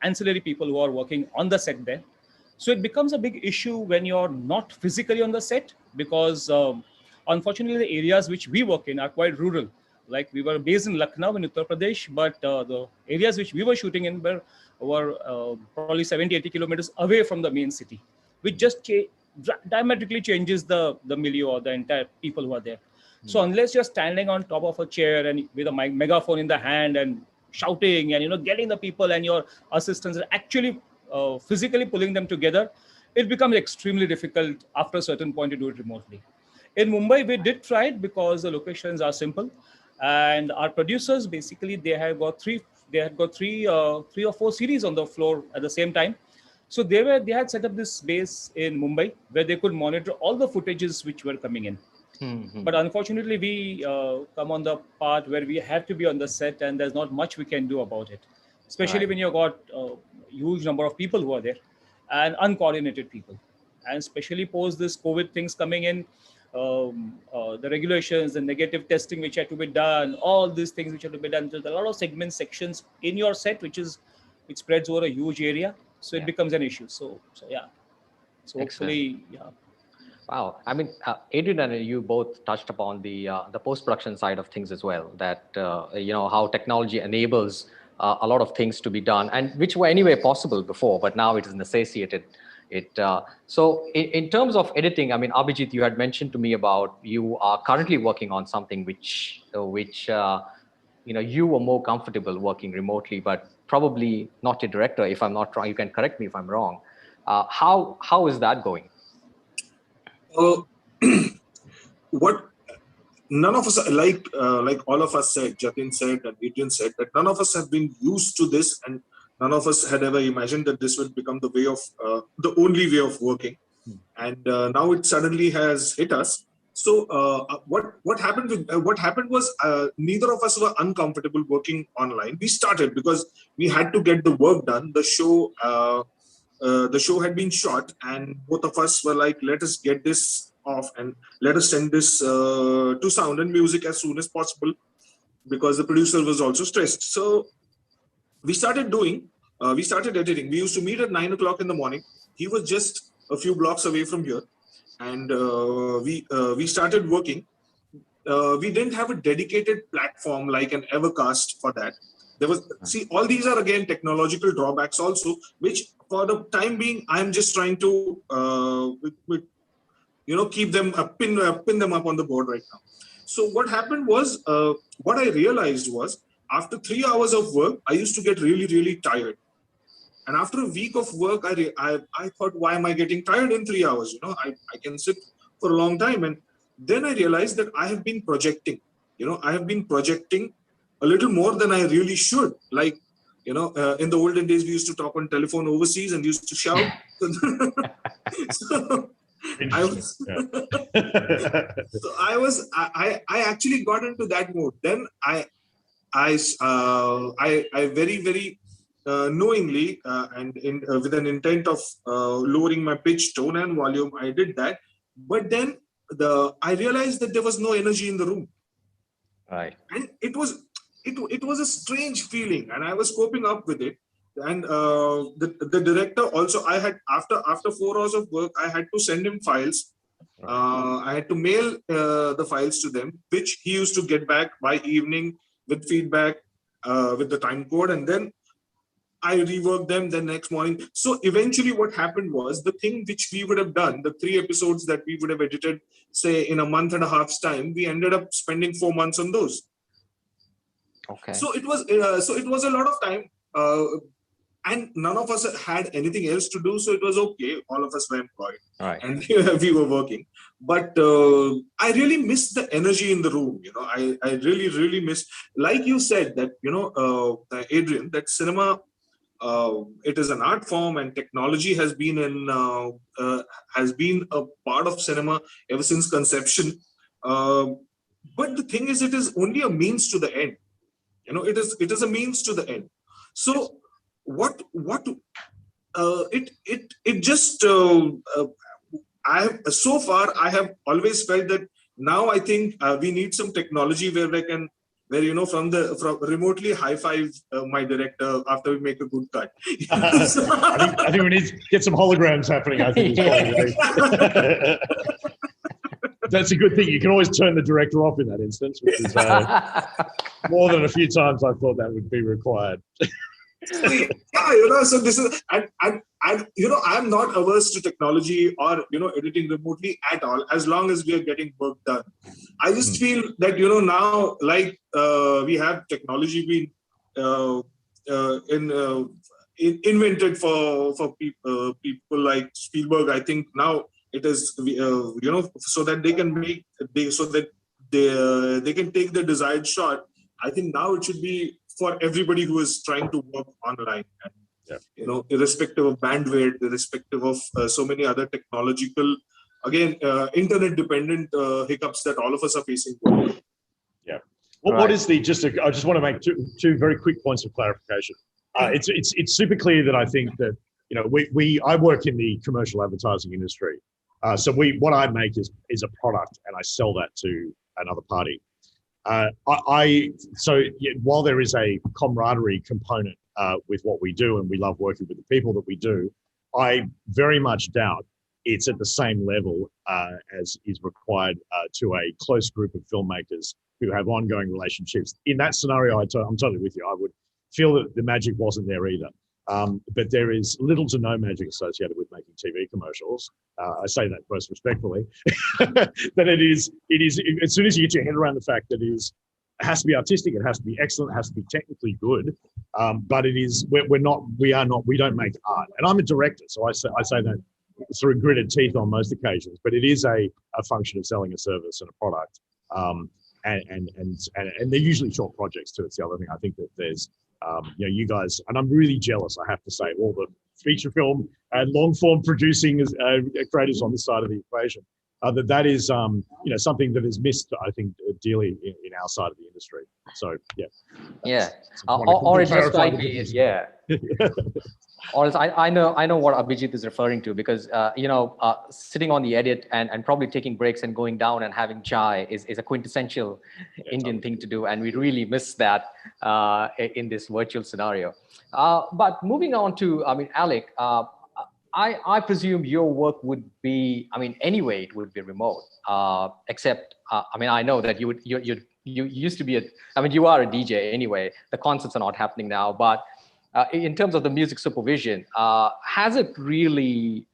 ancillary people who are working on the set there. So it becomes a big issue when you're not physically on the set because unfortunately the areas which we work in are quite rural. Like we were based in Lucknow in Uttar Pradesh, but the areas which we were shooting in were probably 70, 80 kilometers away from the main city, which just diametrically changes the milieu or the entire people who are there. So unless you're standing on top of a chair and with a megaphone in the hand and shouting and getting the people and your assistants actually physically pulling them together, it becomes extremely difficult after a certain point to do it remotely. In Mumbai, we did try it because the locations are simple, and our producers basically they had got three or four series on the floor at the same time. So they had set up this base in Mumbai where they could monitor all the footages which were coming in. But unfortunately, we come on the part where we have to be on the set, and there's not much we can do about it, especially when you've got a huge number of people who are there and uncoordinated people. And especially post this COVID things coming in, the regulations, the negative testing which had to be done, all these things which have to be done. There's a lot of segments, sections in your set, which spreads over a huge area. So it becomes an issue. So yeah. So hopefully, yeah. Wow. I mean, Adrian and you both touched upon the post-production side of things as well, that, how technology enables a lot of things to be done, and which were anyway possible before, but now it is necessitated. So in terms of editing, I mean, Abhijit, you had mentioned to me about you are currently working on something which you were more comfortable working remotely, but probably not a director, if I'm not wrong. You can correct me if I'm wrong. How is that going? What none of us, like all of us said, Jatin said and Adrian said, that none of us have been used to this, and none of us had ever imagined that this would become the only way of working. And now it suddenly has hit us. So what happened was neither of us were uncomfortable working online. We started because we had to get the work done. The show had been shot, and both of us were like, let us get this off and let us send this to sound and music as soon as possible, because the producer was also stressed. So we started editing. We used to meet at 9 o'clock in the morning. He was just a few blocks away from here, and we started working. We didn't have a dedicated platform like an Evercast for that. All these are again technological drawbacks also, which for the time being, I'm just trying to keep them pin them up on the board right now. So what happened was, what I realized was, after 3 hours of work, I used to get really, really tired. And after a week of work, I thought, why am I getting tired in 3 hours? I can sit for a long time. And then I realized that I have been projecting. I have been projecting a little more than I really should. Like, in the olden days, we used to talk on telephone overseas and used to shout. I actually got into that mode. Then I very, very knowingly and with an intent of lowering my pitch, tone, and volume, I did that. But then I realized that there was no energy in the room. Right. And it was a strange feeling, and I was coping up with it. And the director also, I had after 4 hours of work, I had to send him files. I had to mail the files to them, which he used to get back by evening with feedback, with the time code, and then I reworked them the next morning. So eventually what happened was, the thing which we would have done, the 3 episodes that we would have edited, say in a month and a half's time, we ended up spending 4 months on those. Okay. So it was a lot of time, and none of us had anything else to do, so it was okay. All of us were employed, right, and we were working. But I really missed the energy in the room. I really, really missed, like you said, that Adrian, that cinema, it is an art form, and technology has been a part of cinema ever since conception. But the thing is, it is only a means to the end. It is a means to the end. So I have always felt that now I think we need some technology where we can where from remotely high five my director after we make a good cut. I think we need to get some holograms happening. I think that's a good thing. You can always turn the director off in that instance, which is more than a few times I thought that would be required. Yeah, so this is, and I'm not averse to technology or editing remotely at all, as long as we are getting work done. I just feel that now, like we have technology being invented for people like Spielberg. I think now it is so that they can they can take the desired shot. I think now it should be for everybody who is trying to work online, and irrespective of bandwidth, irrespective of so many other technological, again, internet dependent hiccups that all of us are facing. Yeah. Well, what is the I just want to make two very quick points of clarification. It's super clear that I think that I work in the commercial advertising industry, so what I make is a product and I sell that to another party. While there is a camaraderie component with what we do, and we love working with the people that we do, I very much doubt it's at the same level as is required to a close group of filmmakers who have ongoing relationships. In that scenario, I'm totally with you. I would feel that the magic wasn't there either. But there is little to no magic associated with making TV commercials. I say that most respectfully. That it is, as soon as you get your head around the fact that it has to be artistic, it has to be excellent, it has to be technically good. But we don't make art. And I'm a director, so I say that through gritted teeth on most occasions, but it is a function of selling a service and a product. And they're usually short projects too. It's the other thing. I think that there's, you guys, and I'm really jealous, I have to say, all the feature film and long form producing creators on this side of the equation. That is, something that is missed, I think, dearly in our side of the industry. So, yeah. Yeah. Or it just might be, yeah. Or else I know what Abhijit is referring to, because sitting on the edit and probably taking breaks and going down and having chai is a quintessential Indian thing to do, and we really miss that in this virtual scenario. But moving on to, Alec, I presume your work would be, anyway, it would be remote, except, I know that you used to be you are a DJ anyway. The concerts are not happening now, but in terms of the music supervision, has it really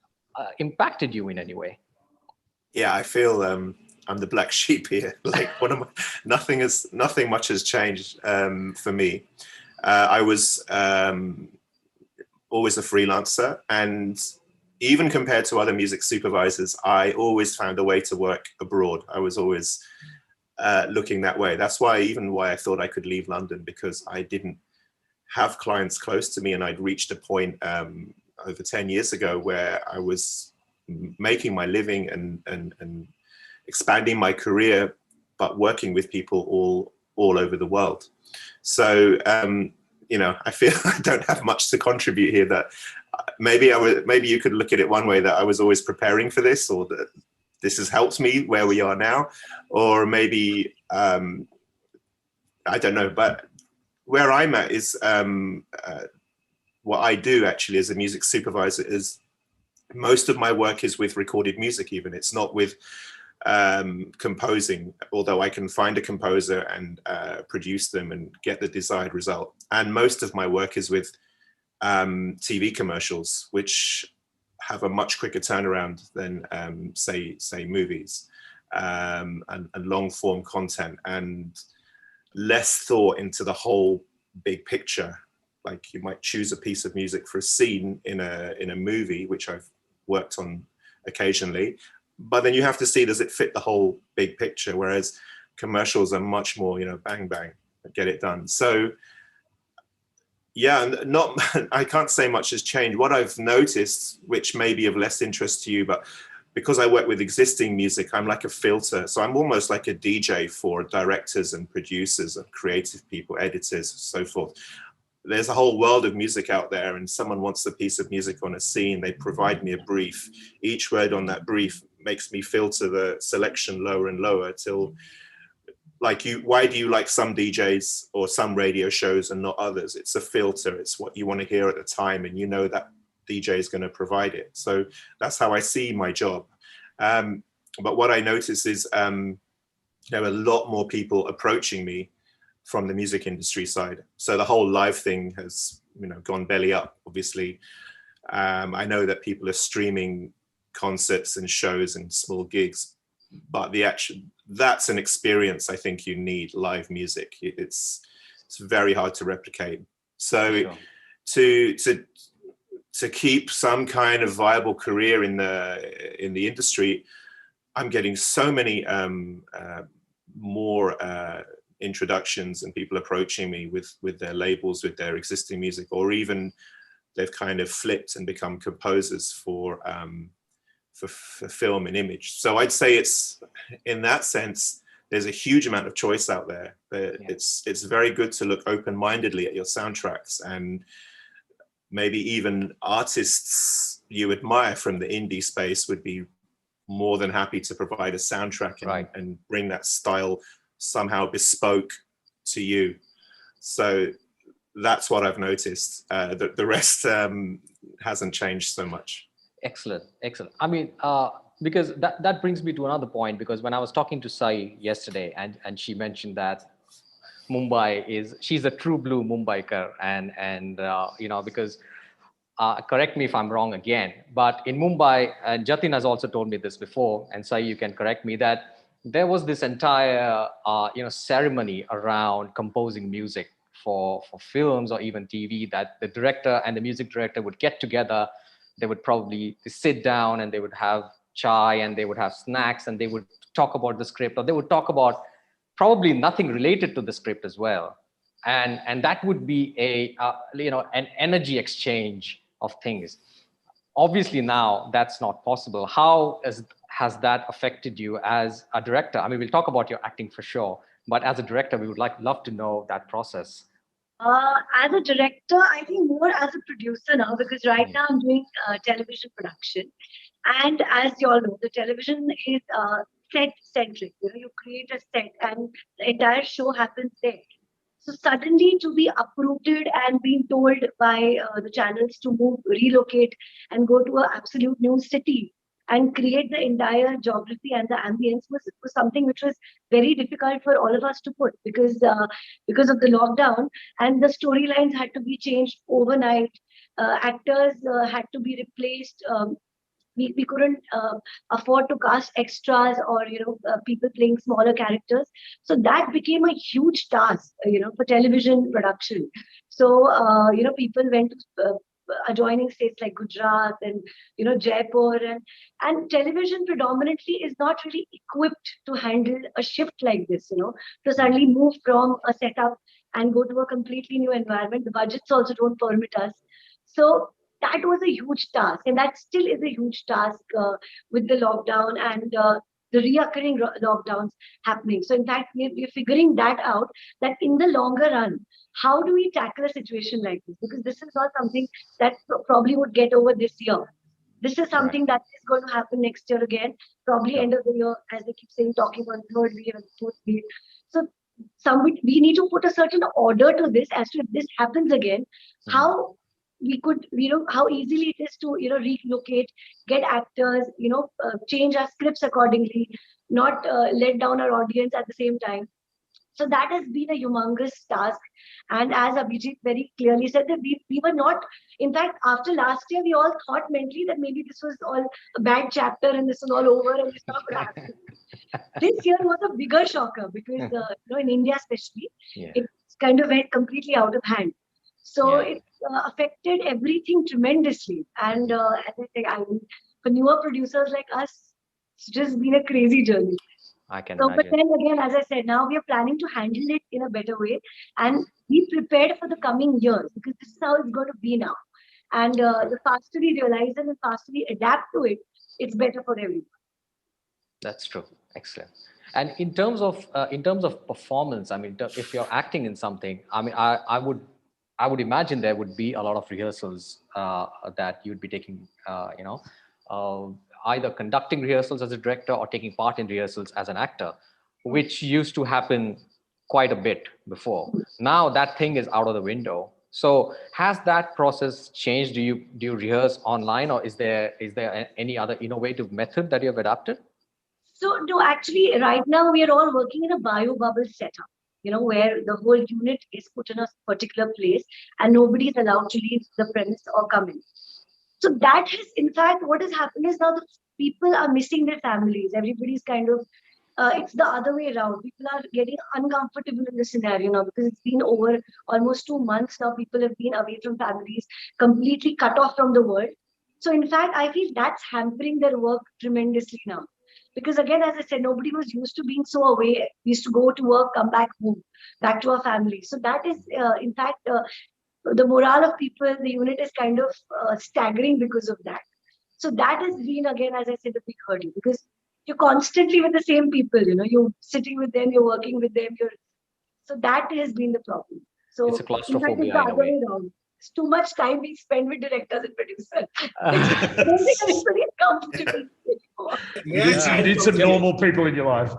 impacted you in any way? Yeah, I feel I'm the black sheep here. Like nothing much has changed for me. I was always a freelancer, and even compared to other music supervisors, I always found a way to work abroad. I was always looking that way. That's why I thought I could leave London, because I didn't have clients close to me, and I'd reached a point over 10 years ago where I was making my living and expanding my career, but working with people all over the world. So I feel I don't have much to contribute here. That maybe you could look at it one way, that I was always preparing for this, or that this has helped me where we are now, or maybe I don't know, but where I'm at is what I do actually as a music supervisor is most of my work is with recorded music. Even it's not with composing, although I can find a composer and produce them and get the desired result. And most of my work is with TV commercials, which have a much quicker turnaround than say movies, and long form content, and less thought into the whole big picture. Like you might choose a piece of music for a scene in a movie, which I've worked on occasionally, but then you have to see, does it fit the whole big picture? Whereas commercials are much more, bang, bang, get it done. So yeah, I can't say much has changed. What I've noticed, which may be of less interest to you, but because I work with existing music, I'm like a filter. So I'm almost like a DJ for directors and producers and creative people, editors, so forth. There's a whole world of music out there, and someone wants a piece of music on a scene. They provide me a brief. Each word on that brief makes me filter the selection lower and lower till like why do you like some DJs or some radio shows and not others? It's a filter. It's what you want to hear at the time, and you know that DJ is going to provide it. So that's how I see my job. But what I notice is there are a lot more people approaching me from the music industry side. So the whole live thing has, gone belly up, obviously. I know that people are streaming concerts and shows and small gigs, but that's an experience I think you need, live music. It's very hard to replicate. So to keep some kind of viable career in the industry, I'm getting so many more introductions and people approaching me with their labels, with their existing music, or even they've kind of flipped and become composers for film and image. So I'd say it's, in that sense, there's a huge amount of choice out there. It's very good to look open-mindedly at your soundtracks, and maybe even artists you admire from the indie space would be more than happy to provide a soundtrack and bring that style somehow bespoke to you. So that's what I've noticed. The rest hasn't changed so much. Excellent. I mean, because that brings me to another point, because when I was talking to Sai yesterday, and she mentioned that she's a true blue Mumbaiker, and because correct me if I'm wrong again, but in Mumbai, and Jatin has also told me this before, and Sai, you can correct me, that there was this entire ceremony around composing music for films or even TV, that the director and the music director would get together. They would probably sit down and they would have chai and they would have snacks and they would talk about the script, or they would talk about probably nothing related to the script as well. And that would be an energy exchange of things. Obviously now that's not possible. How has that affected you as a director? I mean, we'll talk about your acting for sure, but as a director, we would love to know that process. As a director, I think more as a producer now, because right now I'm doing television production. And as you all know, the television is set-centric. You create a set and the entire show happens there. So suddenly to be uprooted and being told by the channels to move, relocate and go to an absolute new city and create the entire geography and the ambience was something which was very difficult for all of us to put, because of the lockdown, and the storylines had to be changed overnight. Actors had to be replaced. We couldn't afford to cast extras or people playing smaller characters, so that became a huge task for television production. So people went to adjoining states like Gujarat and Jaipur, and television predominantly is not really equipped to handle a shift like this, to suddenly move from a setup and go to a completely new environment. The budgets also don't permit us. So that was a huge task, and that still is a huge task with the lockdown and the reoccurring lockdowns happening. So in fact, we're figuring that out, that in the longer run, how do we tackle a situation like this? Because this is not something that probably would get over this year. This is something that is going to happen next year again, probably end of the year, as they keep saying, talking on third wave and fourth wave. So we need to put a certain order to this, as to if this happens again, how we could, how easily it is to, relocate, get actors, change our scripts accordingly, not let down our audience at the same time. So that has been a humongous task. And as Abhijit very clearly said, that we were not, in fact, after last year, we all thought mentally that maybe this was all a bad chapter and this was all over and it's not going to happen. This year was a bigger shocker because, in India especially, it kind of went completely out of hand. So it affected everything tremendously. And as I say, for newer producers like us, it's just been a crazy journey. I can imagine. But then again, as I said, now we are planning to handle it in a better way and be prepared for the coming years, because this is how it's going to be now. And the faster we realize it and the faster we adapt to it, it's better for everyone. That's true. Excellent. And in terms of performance, I mean, if you're acting in something, I mean, I would imagine there would be a lot of rehearsals that you'd be taking, either conducting rehearsals as a director or taking part in rehearsals as an actor. which used to happen quite a bit before. Now that thing is out of the window. So has that process changed? Do you rehearse online, or is there any other innovative method that you have adapted? So, no, actually, right now we are all working in a bio bubble setup, where the whole unit is put in a particular place and nobody is allowed to leave the premise or come in. So that has, in fact, what has happened is now the people are missing their families. Everybody's kind of, it's the other way around. People are getting uncomfortable in this scenario now because it's been over almost 2 months now. People have been away from families, completely cut off from the world. So, in fact, I feel that's hampering their work tremendously now. Because again, as I said, nobody was used to being so away. We used to go to work, come back home, back to our family. So that is, in fact, the morale of people, the unit is kind of staggering because of that. So that has been, again, as I said, a big hurdle because you're constantly with the same people, you're sitting with them, you're working with them. So that has been the problem. So It's a in fact, it's claustrophobia the in a other way. way around. It's too much time being spent with directors and producers. I don't think anybody is comfortable anymore. You need some normal people in your life.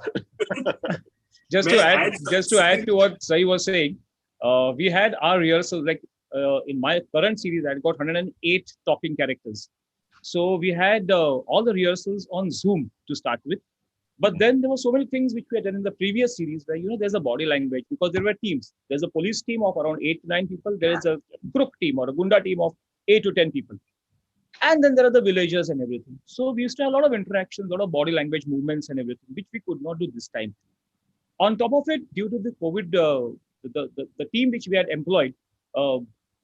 Just May to I add, just to add to what Sai was saying, we had our rehearsals like in my current series. I got 108 talking characters, so we had all the rehearsals on Zoom to start with. But then there were so many things which we had done in the previous series where there's a body language because there were teams. There's a police team of around 8 to 9 people. There is a crook team or a gunda team of 8 to 10 people. And then there are the villagers and everything. So we used to have a lot of interactions, a lot of body language movements and everything, which we could not do this time. On top of it, due to the COVID, the team which we had employed, uh,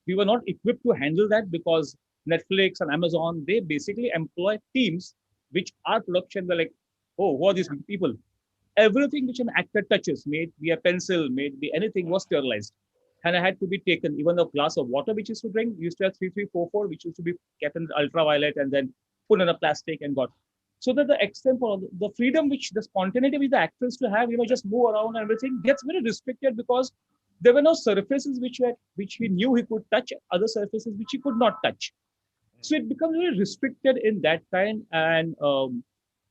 we were not equipped to handle that because Netflix and Amazon, they basically employ teams which are production. They're like, oh, who are these people? Everything which an actor touches, may it be a pencil, may it be anything, was sterilized. And I had to be taken, even a glass of water which used to drink, used to have 3344, which used to be kept in ultraviolet and then put in a plastic and got. So that the extent for the freedom which the spontaneity which the actors to have, just move around and everything gets very restricted because there were no surfaces which he knew he could touch, other surfaces which he could not touch. So it becomes very restricted in that kind. And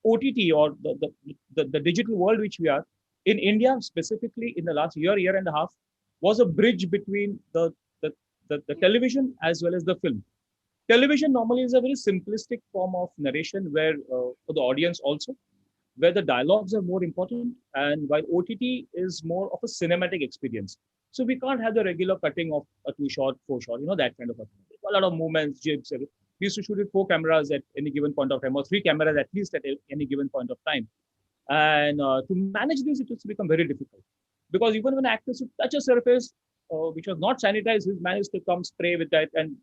OTT or the digital world which we are in India, specifically in the last year and a half, was a bridge between the television as well as the film. Television normally is a very simplistic form of narration where for the audience also, where the dialogues are more important, and while OTT is more of a cinematic experience. So we can't have the regular cutting of a 2 shot, 4 shot, that kind of a thing. A lot of movements, jibs. We used to shoot with 4 cameras at any given point of time, or 3 cameras at least at any given point of time. And to manage this, it has become very difficult because even when actors would touch a surface which was not sanitized, he managed to come spray with that and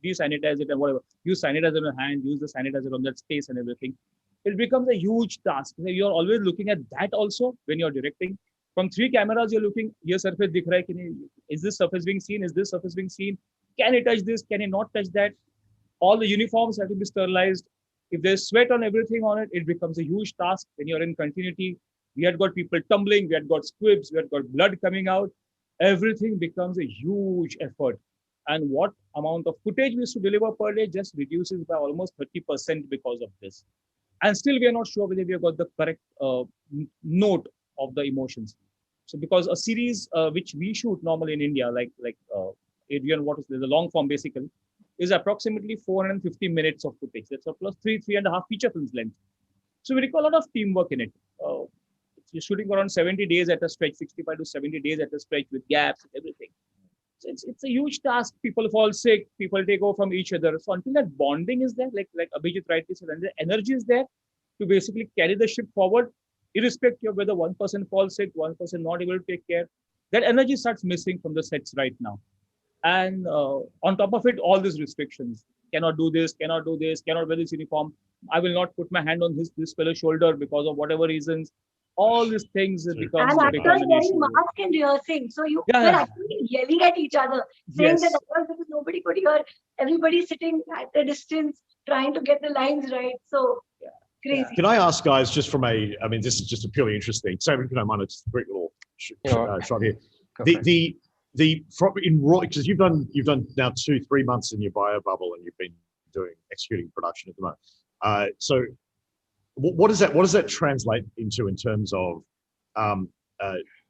desanitize it and whatever. Use sanitizer on your hand, use the sanitizer on that space and everything. It becomes a huge task. You're always looking at that also when you're directing. From 3 cameras, you're looking, here surface dikh raha hai, is this surface being seen? Is this surface being seen? Can he touch this? Can he not touch that? All the uniforms have to be sterilized. If there's sweat on everything on it, it becomes a huge task when you're in continuity. We had got people tumbling, we had got squibs, we had got blood coming out. Everything becomes a huge effort. And what amount of footage we used to deliver per day just reduces by almost 30% because of this. And still, we are not sure whether we have got the correct note of the emotions. So, because a series which we shoot normally in India, like Adrian, what is the long form basically, is approximately 450 minutes of footage. That's a plus 3.5 feature films length. So we require a lot of teamwork in it. You're shooting around 70 days at a stretch, 65 to 70 days at a stretch with gaps and everything. So it's a huge task. People fall sick, people take over from each other. So until that bonding is there, like Abhijit rightly said, and the energy is there to basically carry the ship forward, irrespective of whether one person falls sick, one person not able to take care, that energy starts missing from the sets right now. And on top of it, all these restrictions: cannot do this, cannot do this, cannot wear this uniform. I will not put my hand on this fellow's shoulder because of whatever reasons. All these things become And actors an wearing issue. masks and rehearsing. So you Yeah, were yeah. actually yelling at each other, saying Yes. that because nobody could hear. Everybody sitting at a distance, trying to get the lines right. So crazy. Can I ask, guys, just from this is just a purely interesting. So if you don't mind, it's a quick little shot here. Because you've done now 2-3 months in your bio bubble, and you've been executing production at the moment. So what does that translate into in terms of um,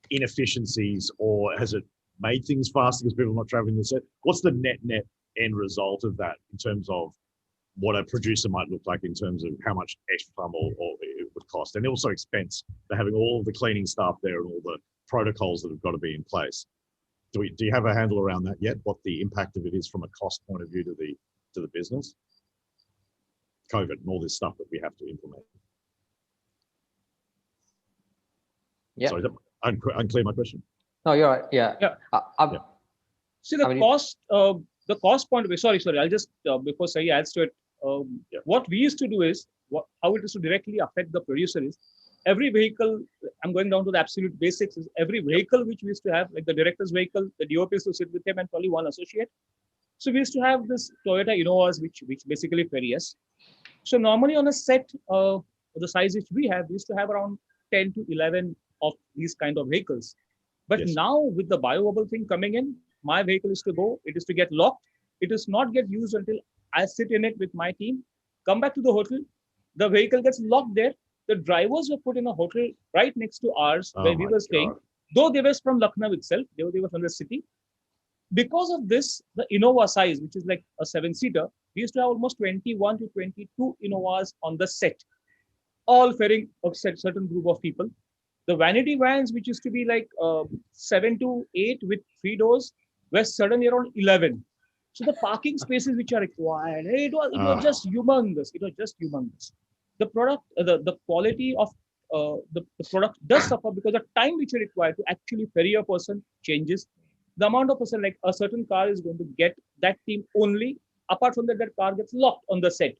inefficiencies, or has it made things faster because people are not traveling the set? What's the net end result of that in terms of what a producer might look like in terms of how much extra time or it would cost, and also expense? They're having all of the cleaning staff there and all the protocols that have got to be in place. Do you have a handle around that yet? What the impact of it is from a cost point of view to the business? COVID and all this stuff that we have to implement. Yeah. Sorry, unclear my question. No, you're right. Yeah. Yeah. See, the cost point of view. Sorry. I'll just before Sahi adds to it. What we used to do is how it is to directly affect the producer is every vehicle. I'm going down to the absolute basics. Is every vehicle which we used to have, like the director's vehicle, the DOP used to sit with him and probably one associate. So we used to have this Toyota Innovas, which basically ferry us. So normally on a set, the size which we have, we used to have around 10 to 11 of these kind of vehicles. But now with the biobubble thing coming in, my vehicle is to go, it is to get locked. It is not get used until I sit in it with my team, come back to the hotel, the vehicle gets locked there. The drivers were put in a hotel right next to ours where we were staying, though they were from Lucknow itself, they were from the city. Because of this, the Innova size, which is like a 7-seater, we used to have almost 21 to 22 Innovas on the set, all ferrying a certain group of people. The vanity vans, which used to be like 7 to 8 with 3 doors, were suddenly around 11. So the parking spaces which are required, it was just humongous. It was just humongous. The product, the quality of the product does suffer because the time which you require to actually ferry a person changes. The amount of person, like a certain car is going to get that team only. Apart from that car gets locked on the set.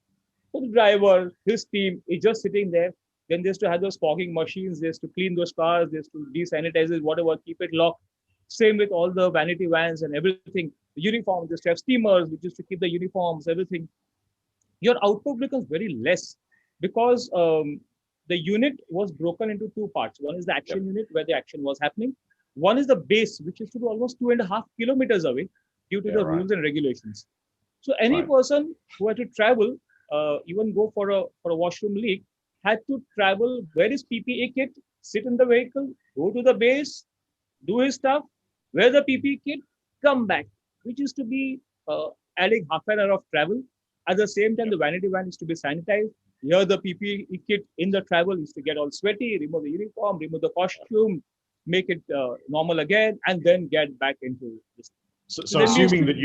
So the driver, his team is just sitting there. Then there's to have those fogging machines, there's to clean those cars, there's to desanitize it, whatever, keep it locked. Same with all the vanity vans and everything. The uniforms, there's to have steamers, which is to keep the uniforms, everything. Your output becomes very less because the unit was broken into 2 parts. One is the action unit where the action was happening. One is the base, which is to be almost 2.5 kilometers away due to the rules and regulations. So any person who had to travel, even go for a washroom leak, had to travel, wear his PPE kit, sit in the vehicle, go to the base, do his stuff, wear the PPE kit, come back, which is to be adding half an hour of travel. At the same time, the vanity van is to be sanitized. Here, the PPE kit in the travel is to get all sweaty, remove the uniform, remove the costume, make it normal again, and then get back into this. So assuming that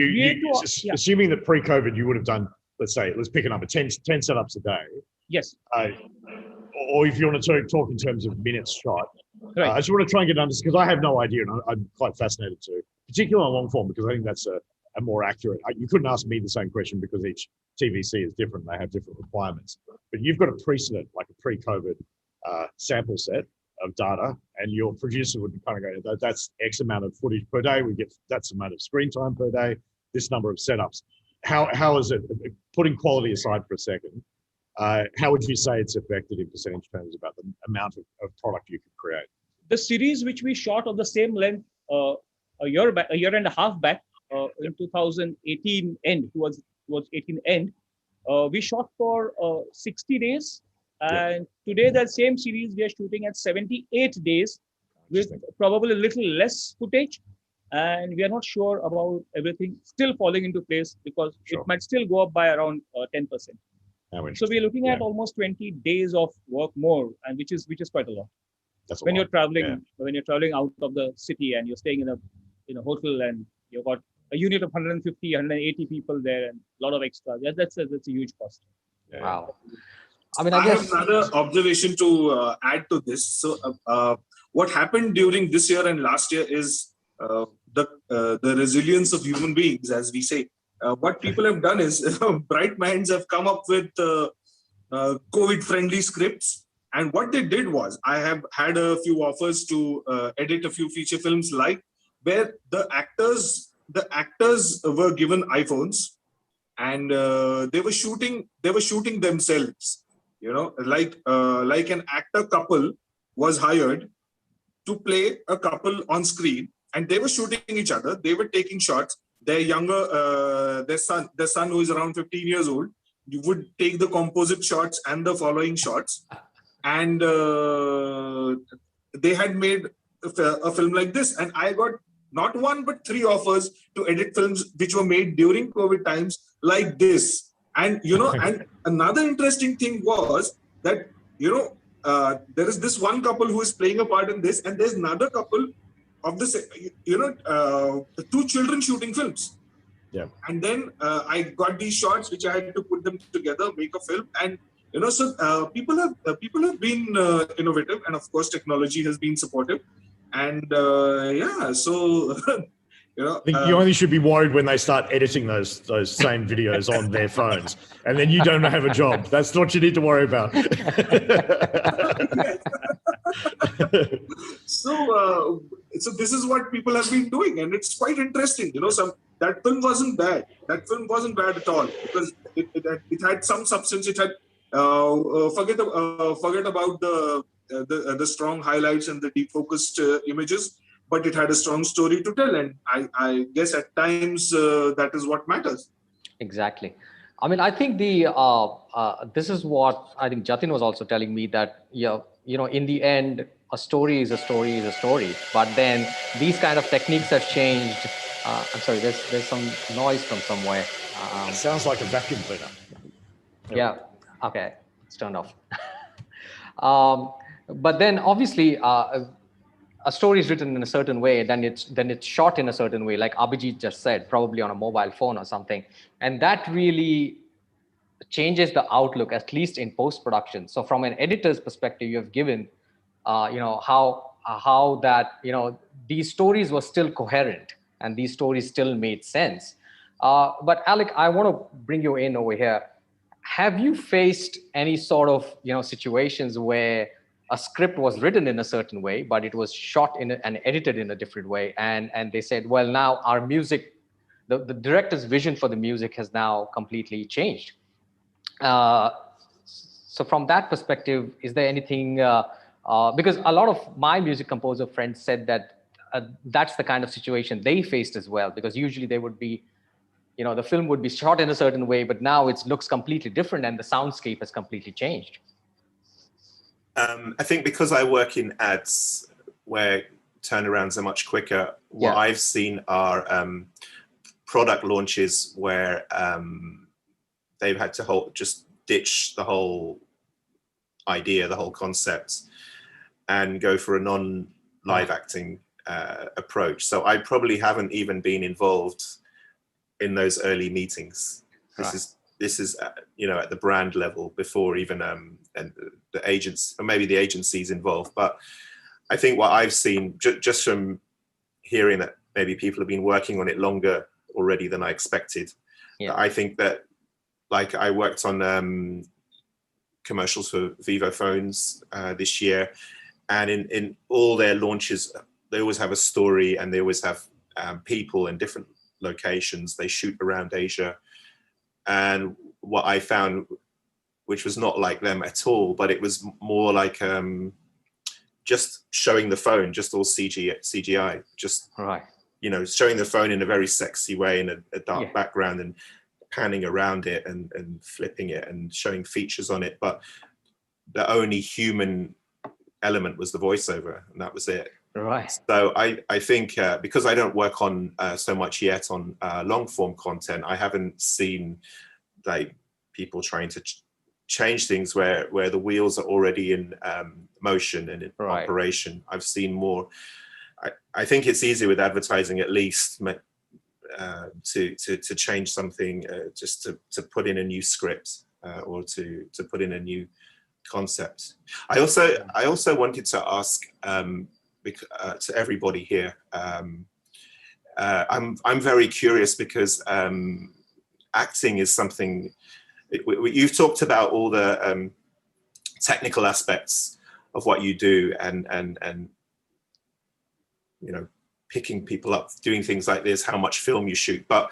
assuming that pre-COVID you would have done, let's pick a number, 10 setups a day. Yes. Or if you want to talk in terms of minutes shot, right. I just want to try and get an understanding, because I have no idea, and I'm quite fascinated too, particularly on long form, because I think that's a more accurate. You couldn't ask me the same question because each TVC is different; they have different requirements. But you've got a precedent, like a pre-COVID sample set of data, and your producer would kind of go, "That's X amount of footage per day. We get that's amount of screen time per day. This number of setups." How is it, putting quality aside for a second? How would you say it's affected in percentage terms about the amount of product you could create? The series which we shot of the same length a year and a half back, in 2018 end, towards 18 end, we shot for 60 days. And today that same series we are shooting at 78 days with probably a little less footage. And we are not sure about everything still falling into place because it might still go up by around 10%. So we're looking at almost 20 days of work more, and which is quite a lot. When you're traveling out of the city and you're staying in a hotel and you've got a unit of 150, 180 people there and a lot of extras. That's a huge cost. Wow. I have another observation to add to this. So what happened during this year and last year is the resilience of human beings, as we say. What people have done is bright minds have come up with COVID-friendly scripts. And what they did was, I have had a few offers to edit a few feature films, like where the actors were given iPhones and they were shooting themselves. You know, like an actor couple was hired to play a couple on screen, and they were shooting each other. They were taking shots. Their younger, their son who is around 15 years old, you would take the composite shots and the following shots. And they had made a film like this, and I got not one but three offers to edit films which were made during COVID times like this. And and another interesting thing was that there is this one couple who is playing a part in this, and there's another couple of this, two children shooting films. Yeah. And then I got these shots which I had to put them together, make a film, and so people have been innovative, and of course technology has been supportive, and so I think you only should be worried when they start editing those same videos on their phones, and then you don't have a job. That's what you need to worry about. So this is what people have been doing, and it's quite interesting. That film wasn't bad. That film wasn't bad at all, because it had some substance. It had forget about the strong highlights and the defocused images, but it had a strong story to tell, and I guess at times that is what matters. Exactly. I mean, I think this is what I think Jatin was also telling me, that in the end, a story is a story is a story. But then these kind of techniques have changed. I'm sorry, there's some noise from somewhere. It sounds like a vacuum cleaner. Yeah. Okay, it's turned off. But then obviously, a story is written in a certain way, then it's shot in a certain way, like Abhijit just said, probably on a mobile phone or something, and that really changes the outlook, at least in post-production. So from an editor's perspective, you have given, how that these stories were still coherent and these stories still made sense. But Alec, I want to bring you in over here. Have you faced any sort of situations where a script was written in a certain way, but it was shot and edited in a different way, and they said, well, now our music, the director's vision for the music has now completely changed? So from that perspective, is there anything, because a lot of my music composer friends said that that's the kind of situation they faced as well, because usually they would be, the film would be shot in a certain way, but now it looks completely different and the soundscape has completely changed. I think because I work in ads where turnarounds are much quicker, what I've seen are product launches where they've had to just ditch the whole idea, the whole concept, and go for a non-live acting approach. So I probably haven't even been involved in those early meetings. This is at the brand level before even and the agents, or maybe the agencies involved. But I think what I've seen just from hearing that maybe people have been working on it longer already than I expected. I think that, like, I worked on commercials for Vivo phones this year, and in all their launches, they always have a story, and they always have people in different locations. They shoot around Asia. And what I found, which was not like them at all, but it was more like just showing the phone, just all CGI, just showing the phone in a very sexy way in a dark background, and panning around it and flipping it and showing features on it. But the only human element was the voiceover, and that was it. Right. So I think because I don't work on so much yet on long form content, I haven't seen like people trying to change things where the wheels are already in motion and in operation. I've seen more. I think it's easier with advertising, at least, to change something, just to put in a new script or to put in a new concept. I also wanted to ask to everybody here. I'm very curious because acting is something. You've talked about all the technical aspects of what you do, and picking people up, doing things like this, how much film you shoot. But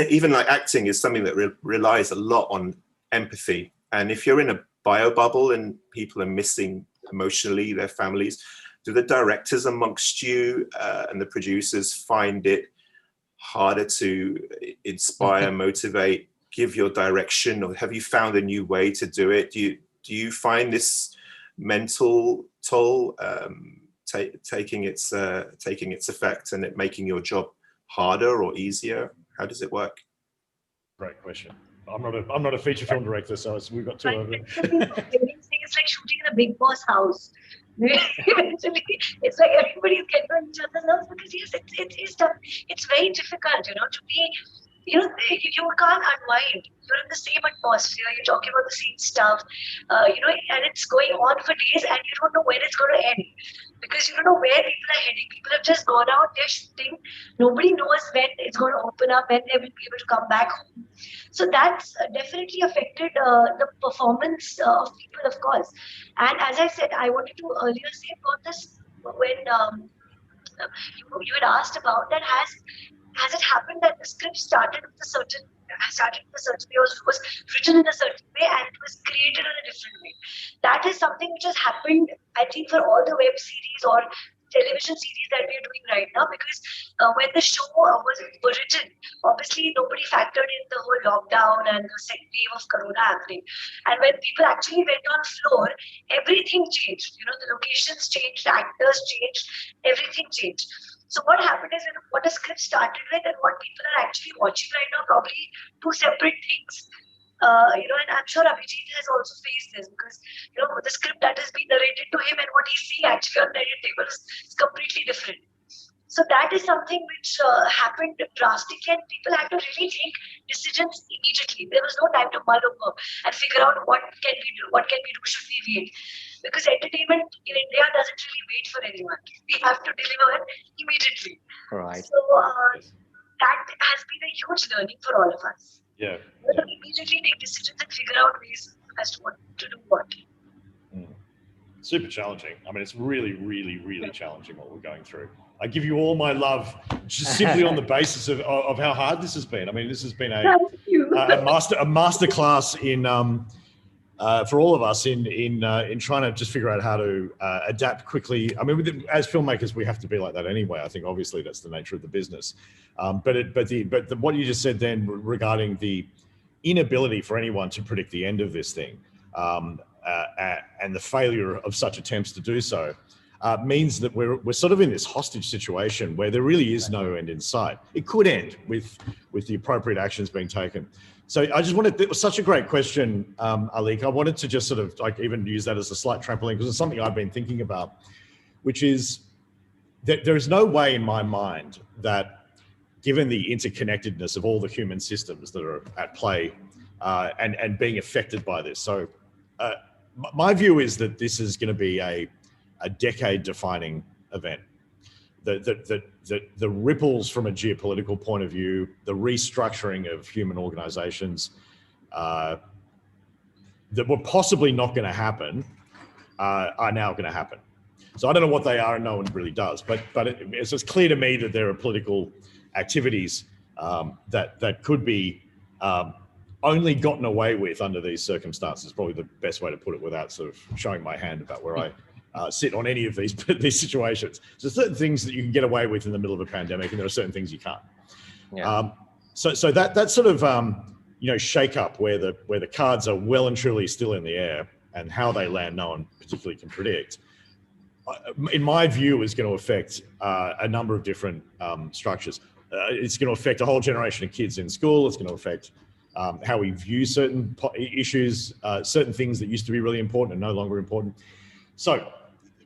even like acting is something that relies a lot on empathy. And if you're in a bio bubble and people are missing emotionally their families, do the directors amongst you and the producers find it harder to inspire, motivate, give your direction, or have you found a new way to do it? Do you find this mental toll taking its effect and it making your job harder or easier? How does it work? Great question. I'm not a feature film director, so we've got two of them. It's like shooting in a big boss house. Eventually, it's like everybody's getting on each other's nerves because yes, it's tough. It's very difficult, to be. You can't unwind. You're in the same atmosphere. You're talking about the same stuff, and it's going on for days, and you don't know when it's going to end because you don't know where people are heading. People have just gone out, they're shooting. Nobody knows when it's going to open up, when they will be able to come back home. So that's definitely affected the performance of people, of course. And as I said, I wanted to earlier say about this when you had asked about that. Has it happened that the script started with a certain way, was written in a certain way, and it was created in a different way? That is something which has happened, I think, for all the web series or television series that we are doing right now, because when the show was written, obviously nobody factored in the whole lockdown and the second wave of corona happening. And when people actually went on floor, everything changed. The locations changed, the actors changed, everything changed. So what happened is, what a script started with and what people are actually watching right now, probably two separate things. And I'm sure Abhijit has also faced this because, the script that has been narrated to him and what he's seeing actually on the table is completely different. So that is something which happened drastically, and people had to really take decisions immediately. There was no time to mull over and figure out what can we do, should we wait? Because entertainment in India doesn't really wait for anyone. We have to deliver immediately. Right. So that has been a huge learning for all of us. Yeah. To immediately take decisions and figure out ways as to what to do what. Super challenging. I mean, it's really, really, really challenging what we're going through. I give you all my love just simply on the basis of how hard this has been. I mean, this has been a master class in for all of us in trying to just figure out how to adapt quickly. I mean, as filmmakers, we have to be like that anyway. I think obviously that's the nature of the business. But what you just said then regarding the inability for anyone to predict the end of this thing and the failure of such attempts to do so means that we're sort of in this hostage situation where there really is no end in sight. It could end with the appropriate actions being taken. So I just wanted, it was such a great question, Alik. I wanted to just sort of like even use that as a slight trampoline because it's something I've been thinking about, which is that there is no way in my mind that given the interconnectedness of all the human systems that are at play and being affected by this. So my view is that this is going to be a decade-defining event. The ripples from a geopolitical point of view, the restructuring of human organizations that were possibly not going to happen are now going to happen. So I don't know what they are, and no one really does. But it's clear to me that there are political activities that could be only gotten away with under these circumstances. Probably the best way to put it without sort of showing my hand about where I sit on any of these situations. So certain things that you can get away with in the middle of a pandemic, and there are certain things you can't. Yeah. So that sort of shake up where the cards are well and truly still in the air, and how they land, no one particularly can predict. In my view, is going to affect a number of different structures. It's going to affect a whole generation of kids in school. It's going to affect how we view certain issues, certain things that used to be really important and no longer important. So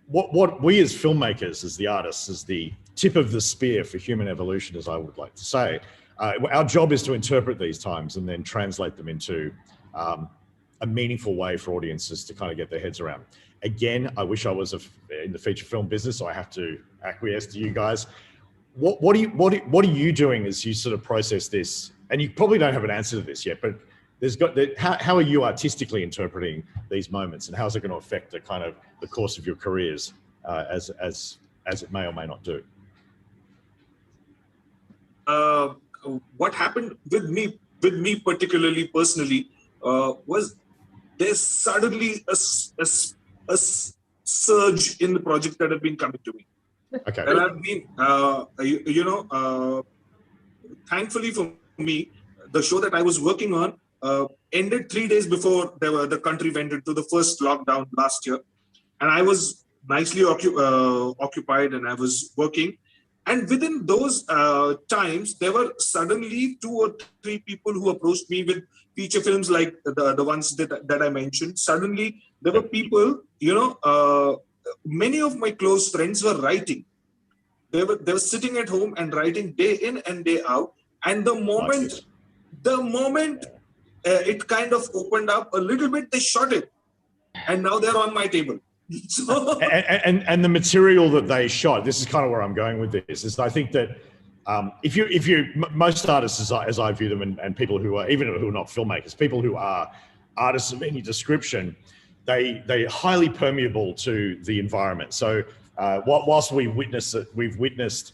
what we as filmmakers, as the artists, as the tip of the spear for human evolution, as I would like to say, our job is to interpret these times and then translate them into a meaningful way for audiences to kind of get their heads around. Again, I wish I was in the feature film business, so I have to acquiesce to you guys. What are you doing as you sort of process this? And you probably don't have an answer to this yet, but how are you artistically interpreting these moments, and how is it going to affect the course of your careers as it may or may not do? What happened with me particularly personally was there's suddenly a surge in the projects that have been coming to me. Okay. And I've been, thankfully for me, the show that I was working on ended 3 days before the country went into the first lockdown last year. And I was nicely occupied, and I was working. And within those times, there were suddenly 2 or 3 people who approached me with feature films like the ones that I mentioned. Suddenly, there were people, many of my close friends were writing. They were sitting at home and writing day in and day out. And the Like moment, this. it kind of opened up a little bit, they shot it, and now they're on my table. So, And the material that they shot, this is kind of where I'm going with this, is I think that most artists, as I view them, and people who are, even who are not filmmakers, people who are artists of any description, they're highly permeable to the environment. So whilst we've witnessed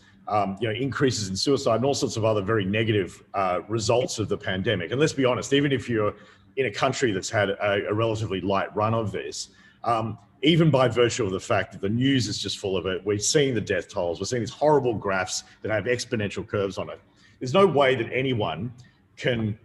increases in suicide and all sorts of other very negative results of the pandemic. And let's be honest, even if you're in a country that's had a relatively light run of this, even by virtue of the fact that the news is just full of it, we're seeing the death tolls, we're seeing these horrible graphs that have exponential curves on it. There's no way that anyone can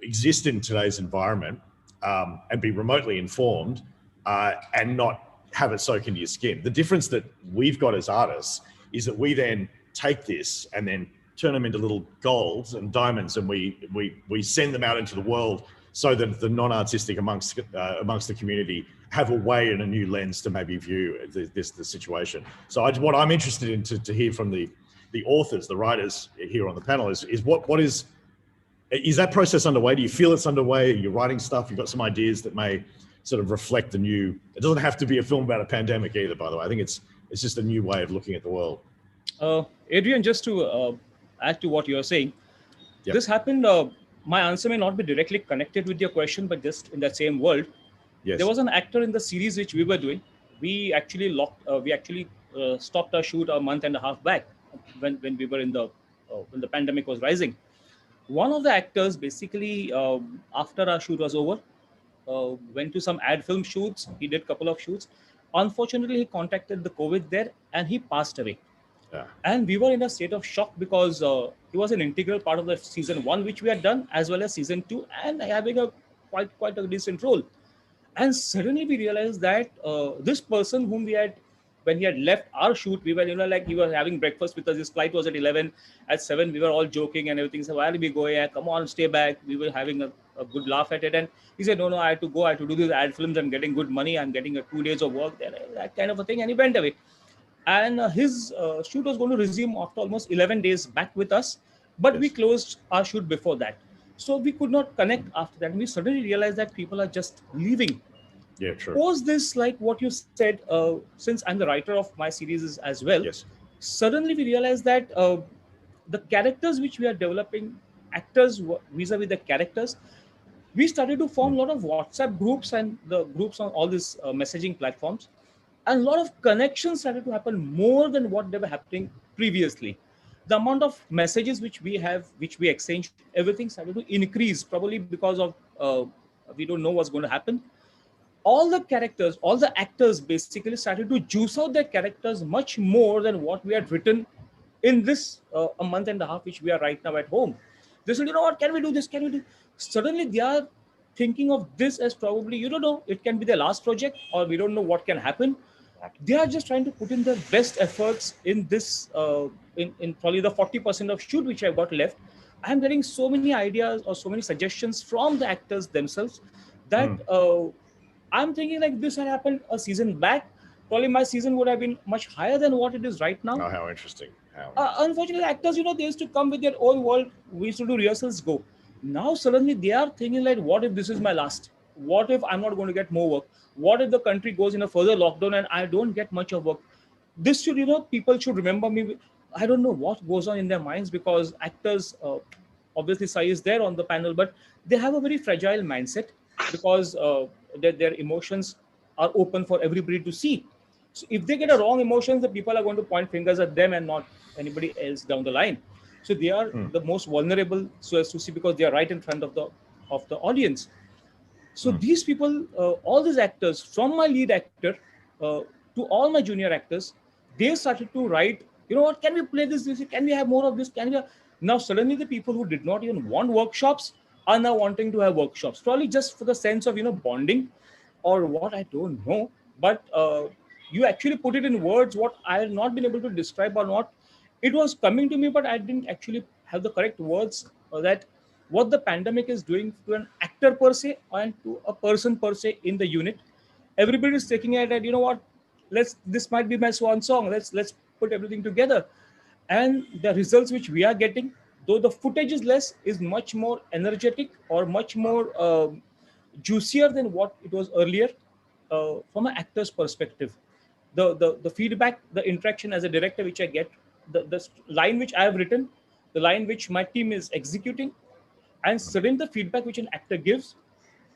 exist in today's environment and be remotely informed and not have it soak into your skin. The difference that we've got as artists is that we then take this and then turn them into little golds and diamonds, and we send them out into the world so that the non-artistic amongst the community have a way and a new lens to maybe view the situation. So what I'm interested in to hear from the authors, the writers here on the panel is what is that process underway? Do you feel it's underway? Are you writing stuff? You've got some ideas that may sort of reflect the new, it doesn't have to be a film about a pandemic either, by the way. I think it's just a new way of looking at the world. Adrian, just to add to what you're saying, Yep. this happened, my answer may not be directly connected with your question, but just in that same world. Yes. There was an actor in the series which we were doing. We actually stopped our shoot a month and a half back when we were when the pandemic was rising. One of the actors basically, after our shoot was over, went to some ad film shoots. He did a couple of shoots. Unfortunately, he contacted the COVID there and he passed away. Yeah. And we were in a state of shock because he was an integral part of the season 1, which we had done, as well as season 2, and having a quite a decent role. And suddenly we realized that this person whom we had, when he had left our shoot, we were, we were having breakfast because his flight was at 11. At 7, we were all joking and everything. So why are we going? Yeah, come on, stay back. We were having a good laugh at it. And he said, no, I had to go. I had to do these ad films. I'm getting good money. I'm getting 2 days of work there, that kind of a thing. And he went away. And his shoot was going to resume after almost 11 days back with us. But Yes. we closed our shoot before that. So we could not connect after that. And we suddenly realized that people are just leaving. Yeah, true. Suppose this, like what you said, since I'm the writer of my series as well, Yes. suddenly we realized that the characters which we are developing, actors vis-a-vis the characters, we started to form a lot of WhatsApp groups and the groups on all these messaging platforms. And a lot of connections started to happen more than what they were happening previously. The amount of messages which we have, which we exchange, everything started to increase, probably because of we don't know what's going to happen. All the characters, all the actors basically started to juice out their characters much more than what we had written in this a month and a half, which we are right now at home. They said, what, can we do this? Can we do? Suddenly they are thinking of this as probably, it can be their last project, or we don't know what can happen. They are just trying to put in their best efforts in this, in probably the 40% of shoot which I've got left. I'm getting so many ideas or so many suggestions from the actors themselves that I'm thinking like this had happened a season back. Probably my season would have been much higher than what it is right now. Oh, how interesting. Unfortunately, actors, they used to come with their own world. We used to do rehearsals, go. Now, suddenly they are thinking like, what if this is my last? What if I'm not going to get more work? What if the country goes in a further lockdown and I don't get much of work? This should, people should remember me. I don't know what goes on in their minds, because actors, obviously Sai is there on the panel, but they have a very fragile mindset, because their emotions are open for everybody to see. So if they get a wrong emotions, the people are going to point fingers at them and not anybody else down the line. So they are the most vulnerable, so as to see, because they are right in front of the audience. So these people, all these actors, from my lead actor to all my junior actors, they started to write, what, can we play this? Can we have more of this? Can we have... Now suddenly the people who did not even want workshops are now wanting to have workshops, probably just for the sense of, bonding or what, I don't know. But you actually put it in words what I have not been able to describe or not. It was coming to me, but I didn't actually have the correct words, that what the pandemic is doing to an actor per se and to a person per se in the unit. Everybody is taking it at, you know what, this might be my swan song. Let's put everything together. And the results which we are getting, though the footage is less, is much more energetic or much more juicier than what it was earlier, from an actor's perspective. The feedback, the interaction as a director which I get, the line which I have written, the line which my team is executing, and suddenly the feedback which an actor gives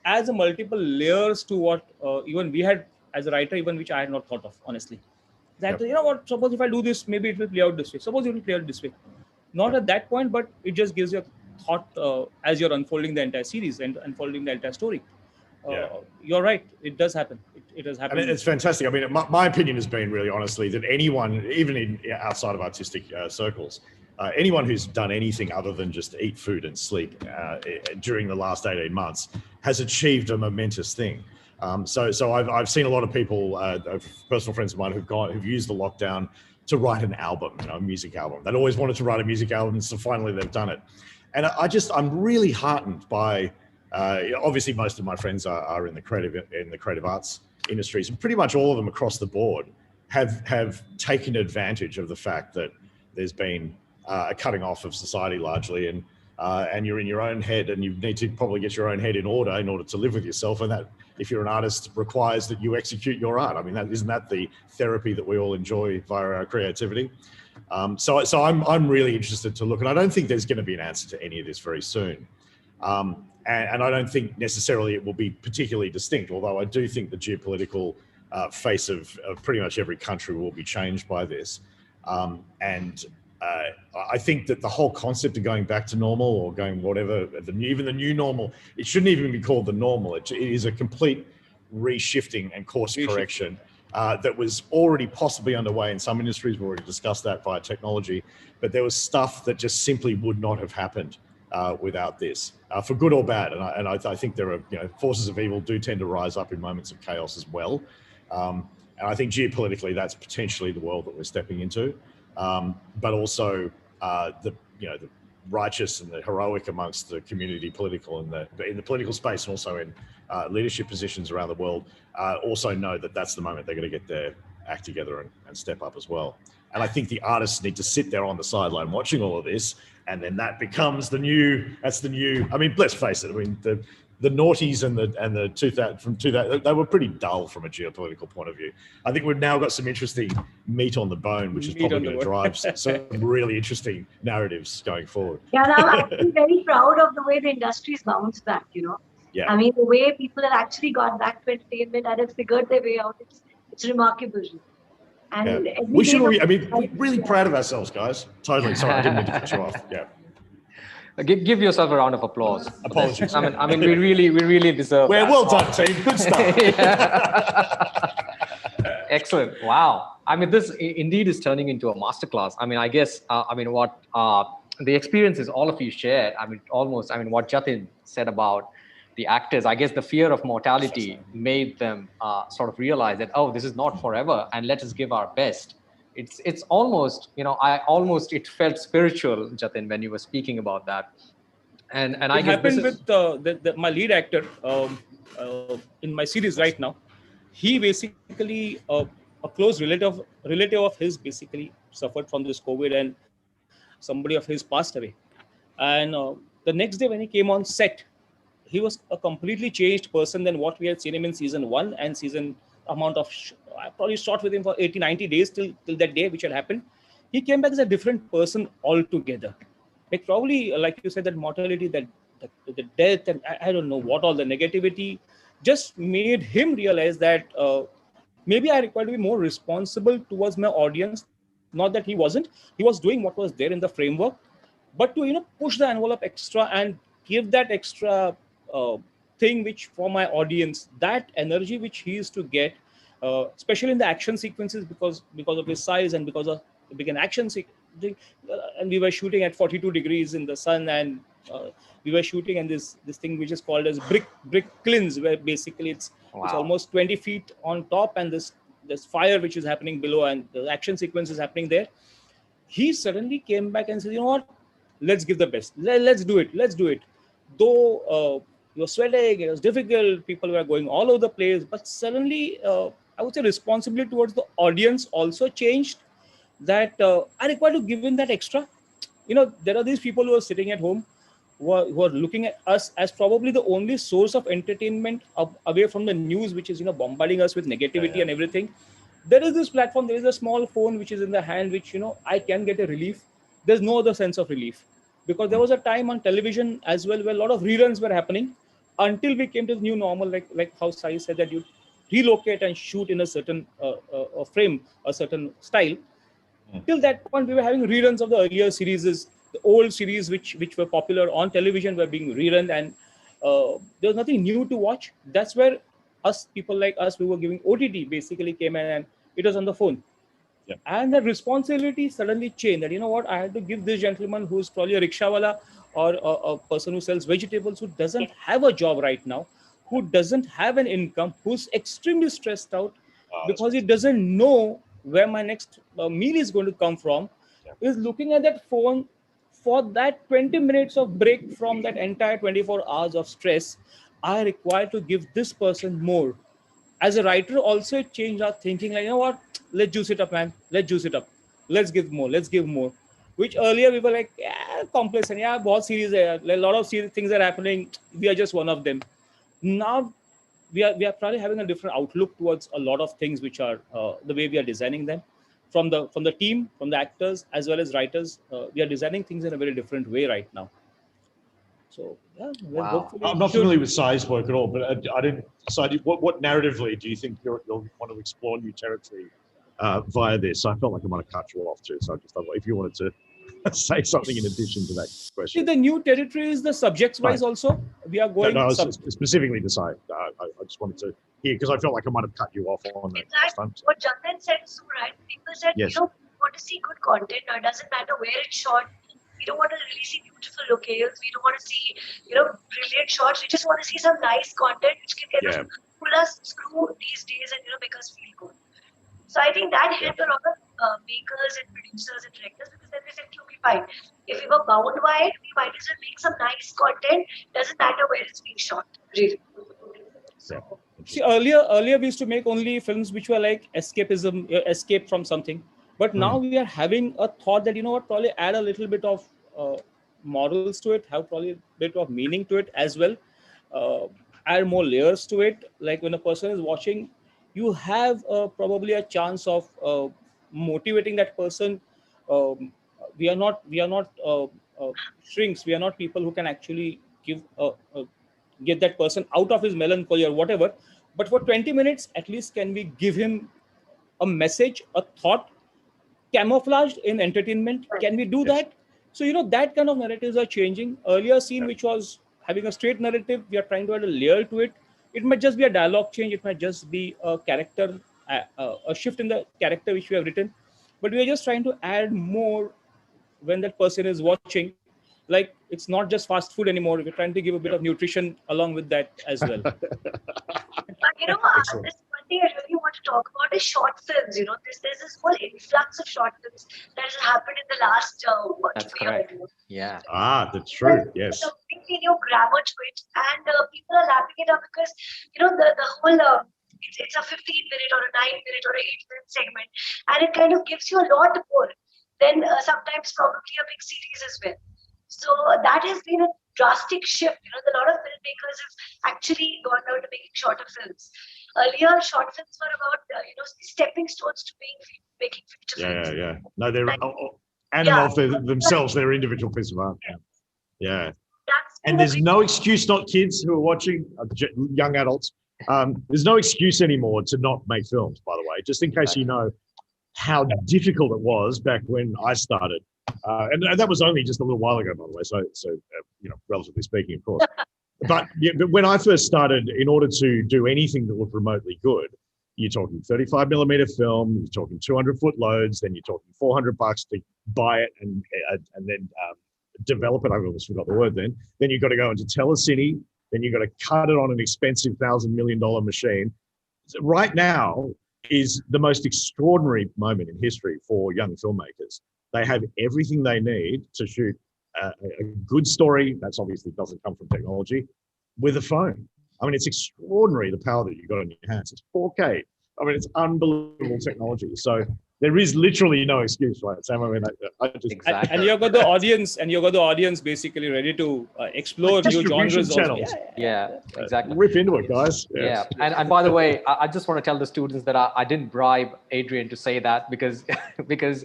adds a multiple layers to what even we had as a writer, even which I had not thought of, honestly. That, Yep. you know what, suppose if I do this, maybe it will play out this way. Suppose it will play out this way. Not Yep. at that point, but it just gives you a thought as you're unfolding the entire series and unfolding the entire story. Yeah. You're right. It does happen. It has And happened. it's fantastic. I mean, my opinion has been really honestly that anyone, even in outside of artistic circles, anyone who's done anything other than just eat food and sleep during the last 18 months has achieved a momentous thing. So I've seen a lot of people, personal friends of mine who've used the lockdown to write an album, a music album. They'd always wanted to write a music album, so finally they've done it. And I'm really heartened by. Obviously, most of my friends are in the creative arts industries, and pretty much all of them across the board have taken advantage of the fact that there's been a cutting off of society largely, and you're in your own head, and you need to probably get your own head in order to live with yourself. And that, if you're an artist, requires that you execute your art. I mean, isn't that the therapy that we all enjoy via our creativity? So I'm really interested to look, and I don't think there's going to be an answer to any of this very soon. And I don't think necessarily it will be particularly distinct, although I do think the geopolitical face of pretty much every country will be changed by this. And I think that the whole concept of going back to normal or going whatever, even the new normal, it shouldn't even be called the normal. It is a complete reshifting and course correction that was already possibly underway in some industries. We've already discussed that via technology, but there was stuff that just simply would not have happened without this, for good or bad. And I think there are, forces of evil do tend to rise up in moments of chaos as well. And I think geopolitically, that's potentially the world that we're stepping into. But also the righteous and the heroic amongst the community political and in the political space, and also in leadership positions around the world, also know that that's the moment they're going to get their act together and step up as well. And I think the artists need to sit there on the sideline watching all of this, and then that becomes the new. I mean, let's face it. I mean, the noughties and the 2000 they were pretty dull from a geopolitical point of view. I think we've now got some interesting meat on the bone, which is probably going to drive some really interesting narratives going forward. Yeah, and I'm actually very proud of the way the industry's bounced back. Yeah. I mean, the way people have actually got back to entertainment and have figured their way out. It's remarkable. And we should. We're really proud of ourselves, guys. Totally. Sorry, I didn't mean to cut you off. Yeah. Give yourself a round of applause. Apologies. I mean, we really deserve. Well done, team. Good stuff. Excellent. Wow. I mean, this indeed is turning into a masterclass. I mean, I guess. What the experiences all of you shared. What Jatin said about the actors. I guess the fear of mortality made them sort of realize that, oh, this is not forever, and let us give our best. It's almost, it felt spiritual, Jatin, when you were speaking about that. And I guess happened with my lead actor in my series right now. He basically a close relative of his basically suffered from this COVID, and somebody of his passed away. And the next day when he came on set, he was a completely changed person than what we had seen him in season 1 and season amount of. I probably shot with him for 80-90 days till that day which had happened. He came back as a different person altogether. It probably, like you said, that mortality, that the death, and I don't know what all the negativity just made him realize that maybe I require to be more responsible towards my audience. Not that he wasn't. He was doing what was there in the framework, but to push the envelope extra and give that extra thing which for my audience, that energy which he used to get, especially in the action sequences, because of his size and because of the big action and we were shooting at 42 degrees in the sun, and we were shooting in this thing which is called as brick kilns, where basically it's almost 20 feet on top, and this there's fire which is happening below and the action sequence is happening there. He suddenly came back and said, you know what, let's give the best. Let's do it. Let's do it. Though it was sweating, it was difficult, people were going all over the place, but suddenly, I would say responsibility towards the audience also changed, that I require to give in that extra. There are these people who are sitting at home, who are looking at us as probably the only source of entertainment away from the news, which is bombarding us with negativity and everything. There is this platform, there is a small phone which is in the hand, which I can get a relief. There's no other sense of relief, because there was a time on television as well where a lot of reruns were happening, until we came to the new normal, like how Sai said, that you relocate and shoot in a certain frame, a certain style. Till that point, we were having reruns of the earlier series. The old series which were popular on television were being rerun, and there was nothing new to watch. That's where people like us, we were giving OTT, basically came in, and it was on the phone. Yeah. And the responsibility suddenly changed, that you know what, I had to give this gentleman who's probably a rickshawala, or a person who sells vegetables, who doesn't have a job right now, who doesn't have an income, who's extremely stressed out because he doesn't know where my next meal is going to come from, is looking at that phone for that 20 minutes of break from that entire 24 hours of stress. I require to give this person more. As a writer, also it changed our thinking, like, you know what, let's juice it up, man. Let's juice it up. Let's give more. Let's give more. Which earlier we were like, yeah, complacent. Yeah, बहुत series hai. A lot of things are happening. We are just one of them. Now we are probably having a different outlook towards a lot of things, which are the way we are designing them. From the team, from the actors as well as writers, we are designing things in a very different way right now. So yeah, well, Wow. hopefully I'm not familiar with Sai's work at all, but I didn't. So what narratively do you think you'll want to explore new territory via this? I felt like I might have cut you off too, so I just thought, if you wanted to say something in addition to that See, question. the new territory is the subjects wise also. We are going No, specifically to Sai. I just wanted to hear, because I felt like I might have cut you off on that last time. What Chandan said is so right. People said, Yes. we want to see good content. Now, it doesn't matter where it's shot. We don't want to really see beautiful locales. We don't want to see, brilliant shots. We just want to see some nice content which can get us, pull us through these days and, make us feel good. So I think that helped a lot of makers and producers and directors, because then they said, okay, fine. If we were bound by it, we might as well make some nice content. Doesn't matter where it's being shot, really. So, See, earlier we used to make only films which were like escapism, escape from something. But now we are having a thought that, probably add a little bit of morals to it, have probably a bit of meaning to it as well, add more layers to it. Like when a person is watching, you have probably a chance of motivating that person. We are not shrinks. We are not people who can actually get that person out of his melancholy or whatever. But for 20 minutes, at least, can we give him a message, a thought, camouflaged in entertainment? Can we do that? So, that kind of narratives are changing. Earlier scene, which was having a straight narrative, we are trying to add a layer to it. It might just be a dialogue change. It might just be a character, a shift in the character which we have written. But we are just trying to add more when that person is watching. Like, it's not just fast food anymore. We're trying to give a bit of nutrition along with that as well. But this one thing I really want to talk about is short films. There's this whole influx of short films that has happened in the last That's year. correct. Yeah. That's true. Yes. There's a big new grammar to it, and people are lapping it up because the whole it's a 15-minute or a 9-minute or a 8-minute segment, and it kind of gives you a lot more than sometimes probably a big series as well. So that has been a drastic shift. A lot of filmmakers have actually gone down to making shorter films. Earlier, short films were about stepping stones to making feature films. Yeah. No, they're of themselves. They're individual pieces of art. Yeah. And there's no excuse, not kids who are watching, young adults. There's no excuse anymore to not make films. By the way, just in case you know how difficult it was back when I started. And that was only just a little while ago, by the way. So relatively speaking, of course. But when I first started, in order to do anything that looked remotely good, you're talking 35 millimeter film, you're talking 200-foot loads, then you're talking $400 to buy it and then develop it. I almost forgot the word then. Then you've got to go into telecine, then you've got to cut it on an expensive $1,000 million machine. So right now, is the most extraordinary moment in history for young filmmakers. They have everything they need to shoot a good story. That's obviously doesn't come from technology with a phone. I mean, it's extraordinary the power that you've got in your hands. It's 4K. I mean, it's unbelievable technology. So there is literally no excuse, right, Sam? I mean, I just Exactly. And you've got the audience, basically ready to explore new genres. channels. Also. Yeah, exactly. Rip into it, guys. Yeah, and by the way, I just want to tell the students that I didn't bribe Adrian to say that because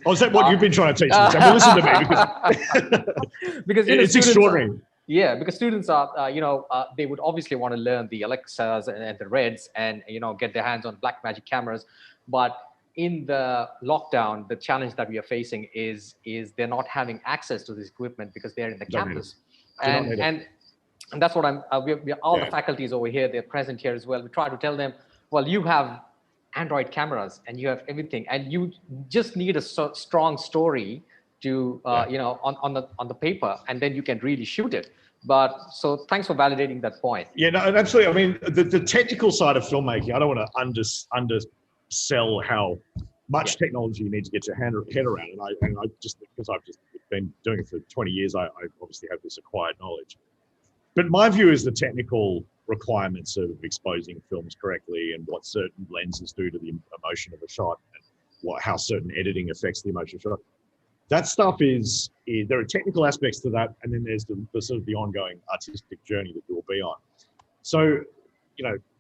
Oh, is that what you've been trying to teach them? Well, listen to me because it's extraordinary. Yeah, because students are, they would obviously want to learn the Alexas and the Reds and, get their hands on Blackmagic cameras. But in the lockdown, the challenge that we are facing is they're not having access to this equipment because they're in the campus. And that's what all the faculties over here, they're present here as well. We try to tell them, well, you have Android cameras and you have everything, and you just need a strong story to on the paper, and then you can really shoot it. But so thanks for validating that point. Yeah, no, absolutely. I mean, the technical side of filmmaking, I don't want to undersell how much technology you need to get your head around. And I just, because I've just been doing it for 20 years, I obviously have this acquired knowledge. But my view is the technical requirements of exposing films correctly and what certain lenses do to the emotion of a shot and how certain editing affects the emotion of a shot. That stuff is there are technical aspects to that, and then there's the sort of the ongoing artistic journey that you'll be on. So,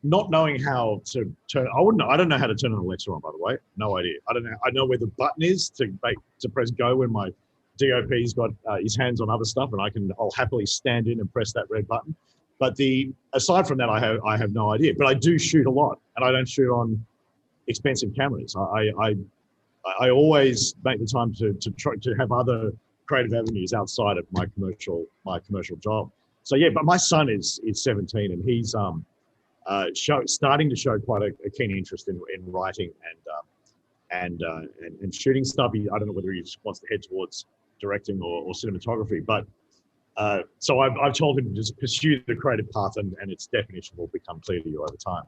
not knowing how to turn, I don't know how to turn an Alexa on, by the way. No idea. I don't know. I know where the button is to press go when my DOP's got his hands on other stuff, and I'll happily stand in and press that red button. But aside from that, I have no idea. But I do shoot a lot, and I don't shoot on expensive cameras. I always make the time to try to have other creative avenues outside of my commercial job. So yeah, but my son is 17, and he's starting to show quite a keen interest in writing and shooting stuff. I don't know whether he wants to head towards directing or cinematography, but so I've told him to just pursue the creative path, and its definition will become clear to you over time.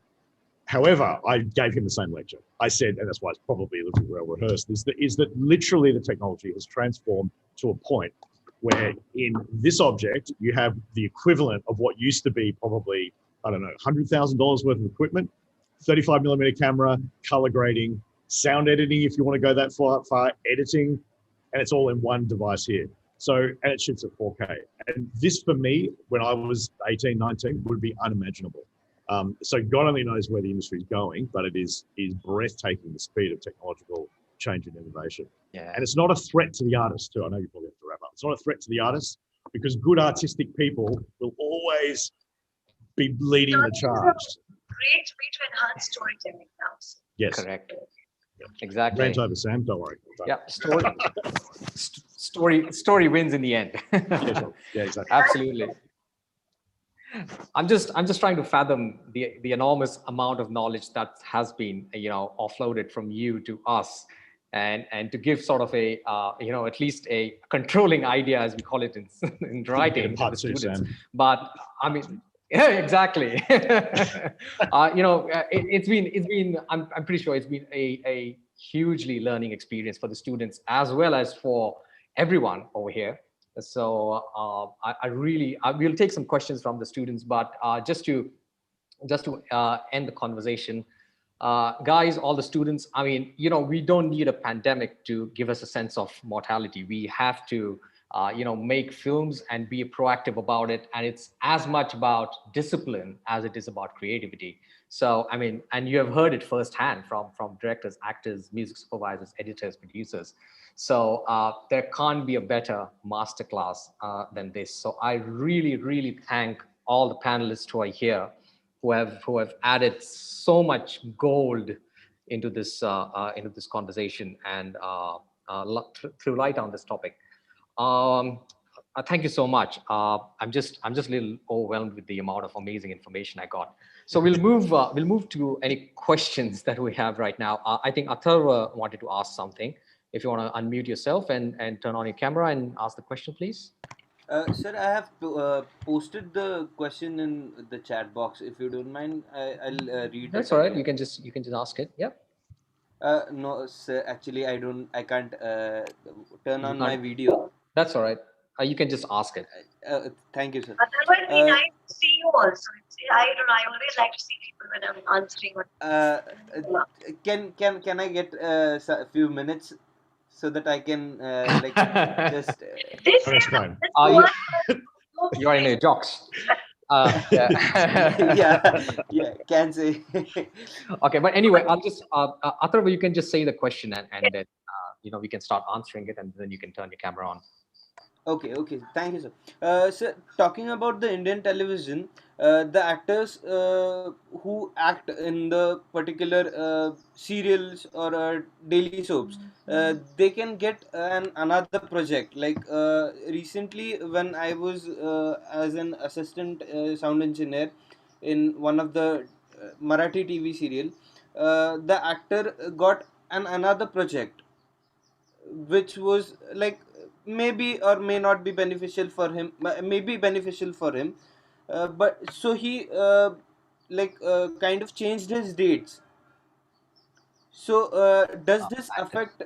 However, I gave him the same lecture. I said, and that's why it's probably a little well rehearsed, is that literally the technology has transformed to a point where in this object, you have the equivalent of what used to be probably, I don't know, $100,000 worth of equipment, 35 millimeter camera, color grading, sound editing, if you want to go that far, editing, and it's all in one device here. So, and it shoots at 4K. And this for me, when I was 18, 19, would be unimaginable. So God only knows where the industry is going, but it is breathtaking, the speed of technological change and innovation. Yeah. And it's not a threat to the artist too. I know you probably have to wrap up. It's not a threat to the artist because good artistic people will always be leading the charge. Great way to enhance storytelling now. Yes. Correct. Exactly. Rant over, Sam. Don't worry. Yeah. Story wins in the end. Yeah, exactly. Absolutely. I'm just trying to fathom the enormous amount of knowledge that has been offloaded from you to us, and to give sort of a at least a controlling idea, as we call it in writing, to the students. Sam. But I mean, yeah, exactly. It's been I'm pretty sure it's been a hugely learning experience for the students as well as for everyone over here. So we'll take some questions from the students, but just to end the conversation, guys, all the students, I mean, we don't need a pandemic to give us a sense of mortality. We have to, make films and be proactive about it. And it's as much about discipline as it is about creativity. So, I mean, and you have heard it firsthand from directors, actors, music supervisors, editors, producers. So there can't be a better masterclass than this. So I really, really thank all the panelists who are here, who have added so much gold into this conversation and through light on this topic. Thank you so much. I'm just a little overwhelmed with the amount of amazing information I got. So we'll move to any questions that we have right now. I think Atharva wanted to ask something. If you want to unmute yourself and turn on your camera and ask the question, please. Sir, I have posted the question in the chat box. If you don't mind, I'll read. That's all right. You can just ask it. Yeah. No, sir, actually, I can't turn You on my can't. video. That's all right. You can just ask it. Thank you, sir. Otherwise, it'd be Uh, nice to see you also. I don't know. I always like to see people when I'm answering. uh, uh, can I get a few minutes so that I can like just This And it's is the fine. this Are you? one. You are in a jocks. Yeah. yeah, yeah, can say. Okay, but anyway, I'll just Atharva, you can just say the question, and then we can start answering it, and then you can turn your camera on. Okay, okay. Thank you, sir. So, talking about the Indian television, the actors who act in the particular serials or daily soaps, they can get another project. Like recently, when I was as an assistant sound engineer in one of the Marathi TV serial, the actor got another project which was like maybe or may not be beneficial for him, may be beneficial for him, but so he kind of changed his dates. So does this Actors. affect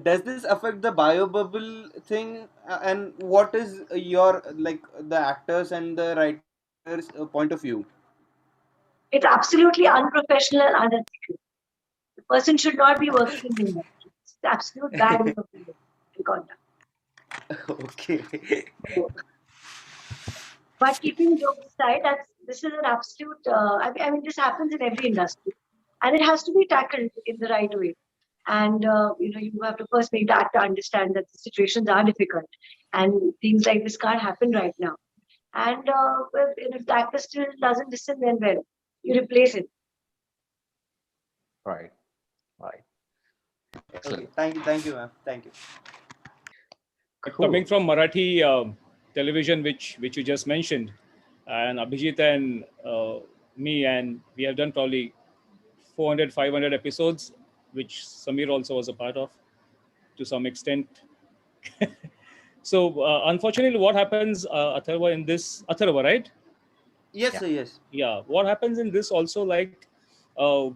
does this affect the bio bubble thing, and what is your like the actors and the writers point of view? It's absolutely unprofessional and unethical. The person should not be working in the industry. It's absolute bad conduct. Okay. So, but keeping jokes aside, this is an absolute. I mean, this happens in every industry, and it has to be tackled in the right way. And you have to first make the actor understand that the situations are difficult, and things like this can't happen right now. And well, if the actor still doesn't listen, then well, you replace it. Right. Right. Okay, Excellent. thank you, ma'am, thank you. Coming Cool. from Marathi television, which you just mentioned, and Abhijit and me, and we have done probably 400, 500 episodes, which Samir also was a part of to some extent. So unfortunately, what happens, Atharva, in this Atharva, right? Yes, Yeah. sir, yes. Yeah, what happens in this also, like, uh,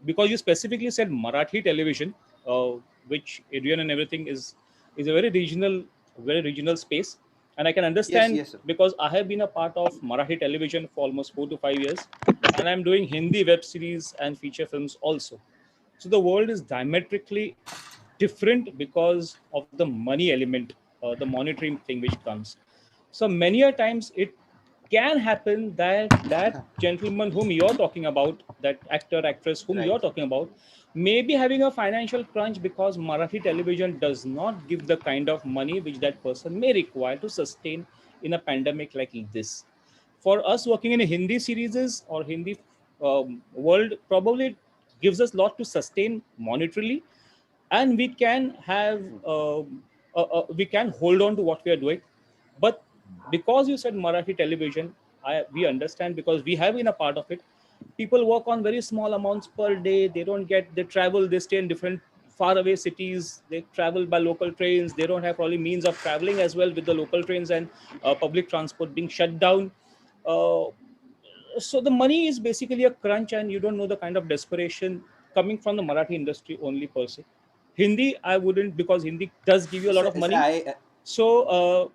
because you specifically said Marathi television, uh, which Adrian and everything is a very regional space, and I can Yes, understand yes, sir. because I have been a part of Marathi television for almost 4 to 5 years, and I'm doing Hindi web series and feature films also. So the world is diametrically different because of the money element, the monitoring thing which comes. So many a times it can happen that that gentleman whom you're talking about, that actor actress whom Right. you're talking about, may be having a financial crunch because Marathi television does not give the kind of money which that person may require to sustain in a pandemic like this. For us working in a Hindi series or Hindi world, probably it gives us a lot to sustain monetarily, and we can have we can hold on to what we are doing. But because you said Marathi television, we understand because we have been a part of it. People work on very small amounts per day. They don't get, they travel, they stay in different far away cities, they travel by local trains, they don't have probably means of traveling as well with the local trains and public transport being shut down. uh, so the money is basically a crunch, and you don't know the kind of desperation coming from the Marathi industry only per se. Hindi, I wouldn't, because Hindi does give you a lot of So money. I So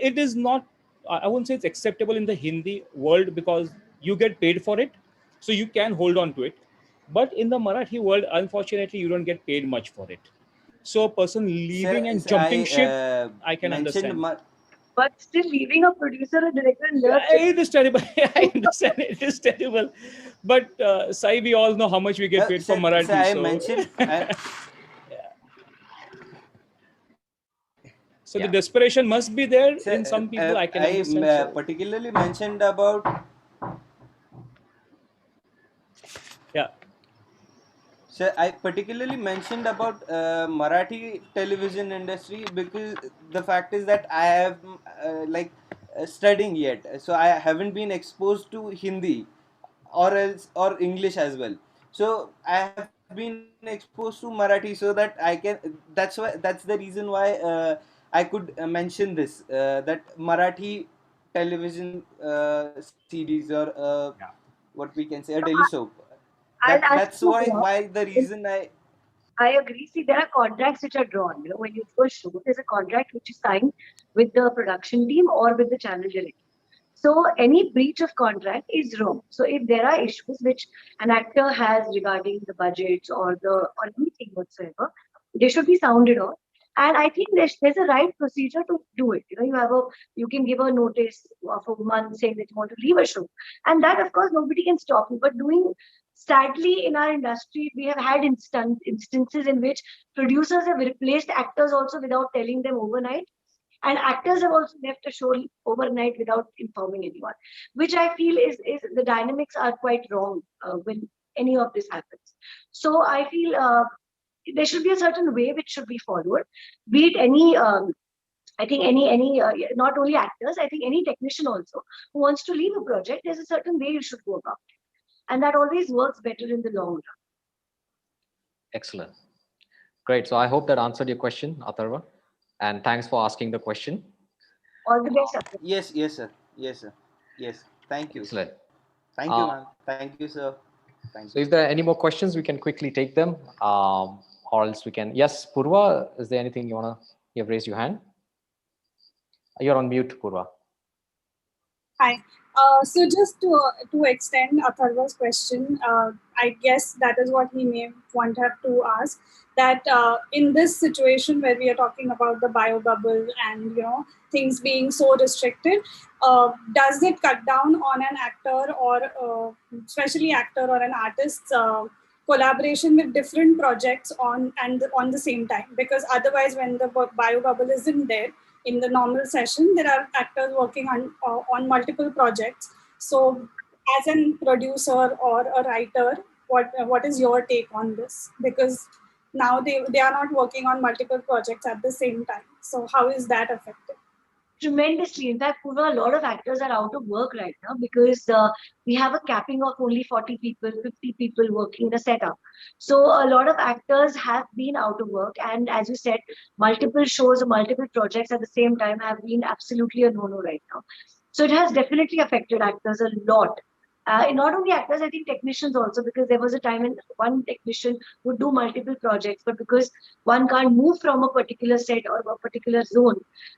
it is not, I wouldn't say it's acceptable in the Hindi world because you get paid for it, so you can hold on to it. But in the Marathi world, unfortunately, you don't get paid much for it. So a person sir, leaving and I jumping ship, I can mentioned understand. But still, leaving a producer or director in lurch. It is terrible. I understand it is terrible, but Sai, we all know how much we get paid for sir, Marathi. I So, mentioned so the Yeah. desperation must be there sir, in some people. I can understand. So, particularly mentioned about yeah, sir, I particularly mentioned about Marathi television industry because the fact is that I have studying yet, so I haven't been exposed to Hindi or else or English as well. So I have been exposed to Marathi so that I can. That's the reason why I could mention this that Marathi television series or Yeah. what we can say a daily soap. I'll ask That's you, why the reason I agree. See, there are contracts which are drawn. When you first shoot, there's a contract which is signed with the production team or with the channel director. So any breach of contract is wrong. So if there are issues which an actor has regarding the budgets or anything whatsoever, they should be sounded on. And I think there's a right procedure to do it. You can give a notice of a month saying that you want to leave a show, and that of course nobody can stop you. But doing sadly in our industry, we have had instances in which producers have replaced actors also without telling them overnight, and actors have also left a show overnight without informing anyone, which I feel is the dynamics are quite wrong when any of this happens. So I feel there should be a certain way which should be followed, be it any I think any not only actors, I think any technician also who wants to leave a project, there's a certain way you should go about it, and that always works better in the long run. Excellent. Great. So I hope that answered your question, Atharva. And thanks for asking the question. All the best. Atul. yes, sir. Yes, sir. Yes. Thank you. Excellent. Thank you, ma'am. Thank you, sir. Thank So you. if there are any more questions, we can quickly take them. Or else we can. Yes, Purva, is there anything you have raised your hand? You're on mute, Purva. Hi. So just to extend Atharva's question, I guess that is what he may want have to ask, that in this situation where we are talking about the bio bubble and things being so restricted, does it cut down on an actor or especially actor or an artist's collaboration with different projects on the same time? Because otherwise, when the bio bubble isn't there, in the normal session, there are actors working on multiple projects. So, as a producer or a writer, what is your take on this? Because now they are not working on multiple projects at the same time. So, how is that affected? Tremendously. In fact, Purva, a lot of actors are out of work right now because we have a capping of only 40 people, 50 people working in a setup. So a lot of actors have been out of work. And as you said, multiple shows or multiple projects at the same time have been absolutely a no-no right now. So it has definitely affected actors a lot. Not only actors, I think technicians also, because there was a time when one technician would do multiple projects, but because one can't move from a particular set or a particular zone,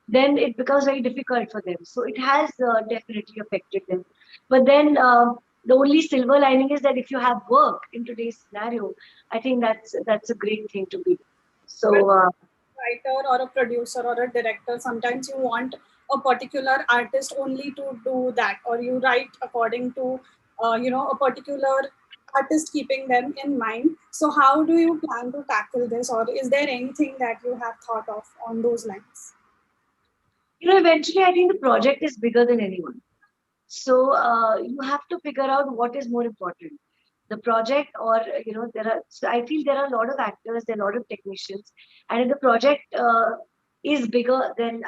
then it becomes very difficult for them. So it has definitely affected them. But then the only silver lining is that if you have work in today's scenario, I think that's a great thing to be. So Writer or a producer or a director, sometimes you want a particular artist only to do that, or you write according to a particular artist, keeping them in mind. So how do you plan to tackle this, or is there anything that you have thought of on those lines? eventually I think the project is bigger than anyone. So you have to figure out what is more important, the project or I feel there are a lot of actors, there are a lot of technicians, and if the project is bigger, then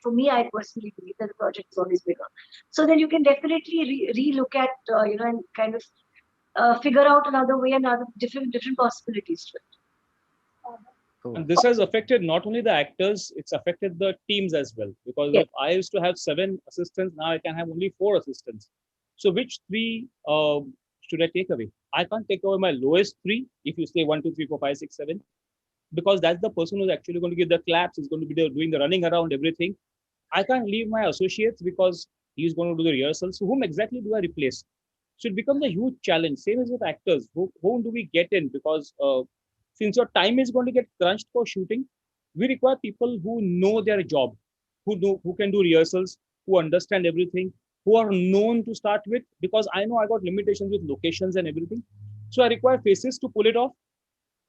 for me, I personally believe that the project is always bigger. So then you can definitely re-look at and kind of figure out another way, another different possibilities to it. Cool. And this has affected not only the actors, it's affected the teams as well. Because Yes. if I used to have 7 assistants, now I can have only 4 assistants. So which 3 should I take away? I can't take away my lowest 3 if you say 1, 2, 3, 4, 5, 6, 7, because that's the person who's actually going to give the claps, is going to be doing the running around, everything. I can't leave my associates because he's going to do the rehearsals. So whom exactly do I replace? So it becomes a huge challenge. Same as with actors. Whom do we get in? Because since your time is going to get crunched for shooting, we require people who know their job, who can do rehearsals, who understand everything, who are known to start with. Because I know I got limitations with locations and everything, so I require faces to pull it off.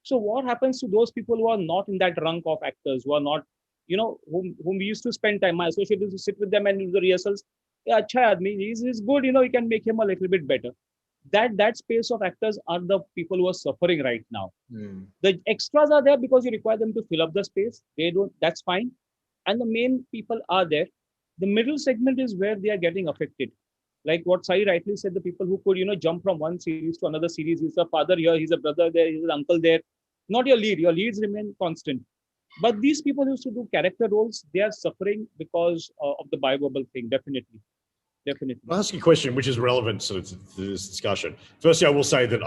So what happens to those people who are not in that rank of actors, who are not, whom we used to spend time? My associate used to sit with them and do the rehearsals. Yeah, acha aadmi, he's good. You can make him a little bit better. That space of actors are the people who are suffering right now. The extras are there because you require them to fill up the space. They don't. That's fine. And the main people are there. The middle segment is where they are getting affected. Like what Sai rightly said, the people who could, jump from one series to another series. He's a father here, he's a brother there, he's an uncle there. Not your lead. Your leads remain constant. But these people who used to do character roles, they are suffering because of the bio bubble thing, definitely. Definitely. I'll ask you a question which is relevant to this discussion. Firstly, I will say that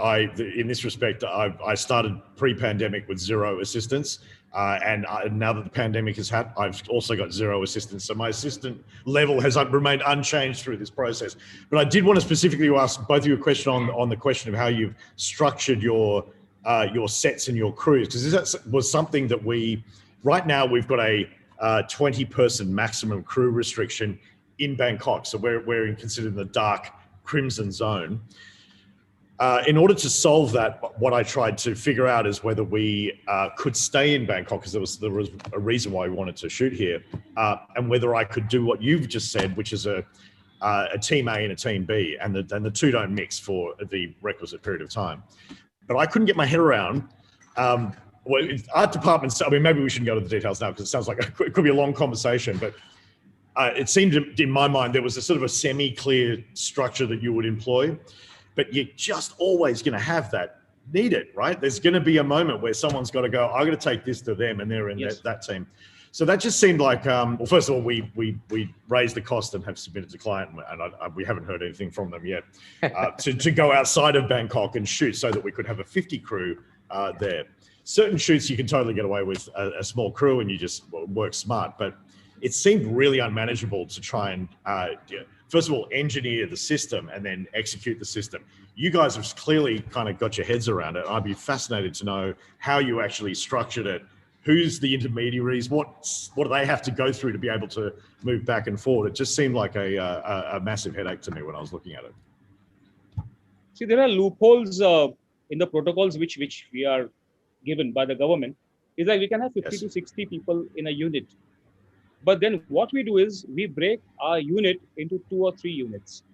in this respect, I started pre-pandemic with zero assistance. And now that the pandemic has happened, I've also got zero assistance. So my assistant level has remained unchanged through this process. But I did want to specifically ask both of you a question on the question of how you've structured your sets and your crews, because this was something that right now we've got a 20-person maximum crew restriction in Bangkok. So we're considered in the dark crimson zone. In order to solve that, what I tried to figure out is whether we could stay in Bangkok, because there was a reason why we wanted to shoot here, and whether I could do what you've just said, which is a team A and a team B, and the two don't mix for the requisite period of time. But I couldn't get my head around. Art departments, I mean, maybe we shouldn't go to the details now because it sounds like it could be a long conversation, but it seemed in my mind there was a sort of a semi-clear structure that you would employ. But you're just always going to have that needed, right? There's going to be a moment where someone's got to go, I'm going to take this to them, and they're in that team. So that just seemed like, well, first of all, we raised the cost and have submitted to client, and we haven't heard anything from them yet, to go outside of Bangkok and shoot so that we could have a 50 crew there. Certain shoots you can totally get away with a small crew and you just work smart, but it seemed really unmanageable to try and first of all, engineer the system and then execute the system. You guys have clearly kind of got your heads around it. I'd be fascinated to know how you actually structured it. Who's the intermediaries? What do they have to go through to be able to move back and forward? It just seemed like a massive headache to me when I was looking at it. See, there are loopholes in the protocols which we are given by the government. Is like we can have 50 to 60 people in a unit. But then what we do is we break our unit into 2 or 3 units.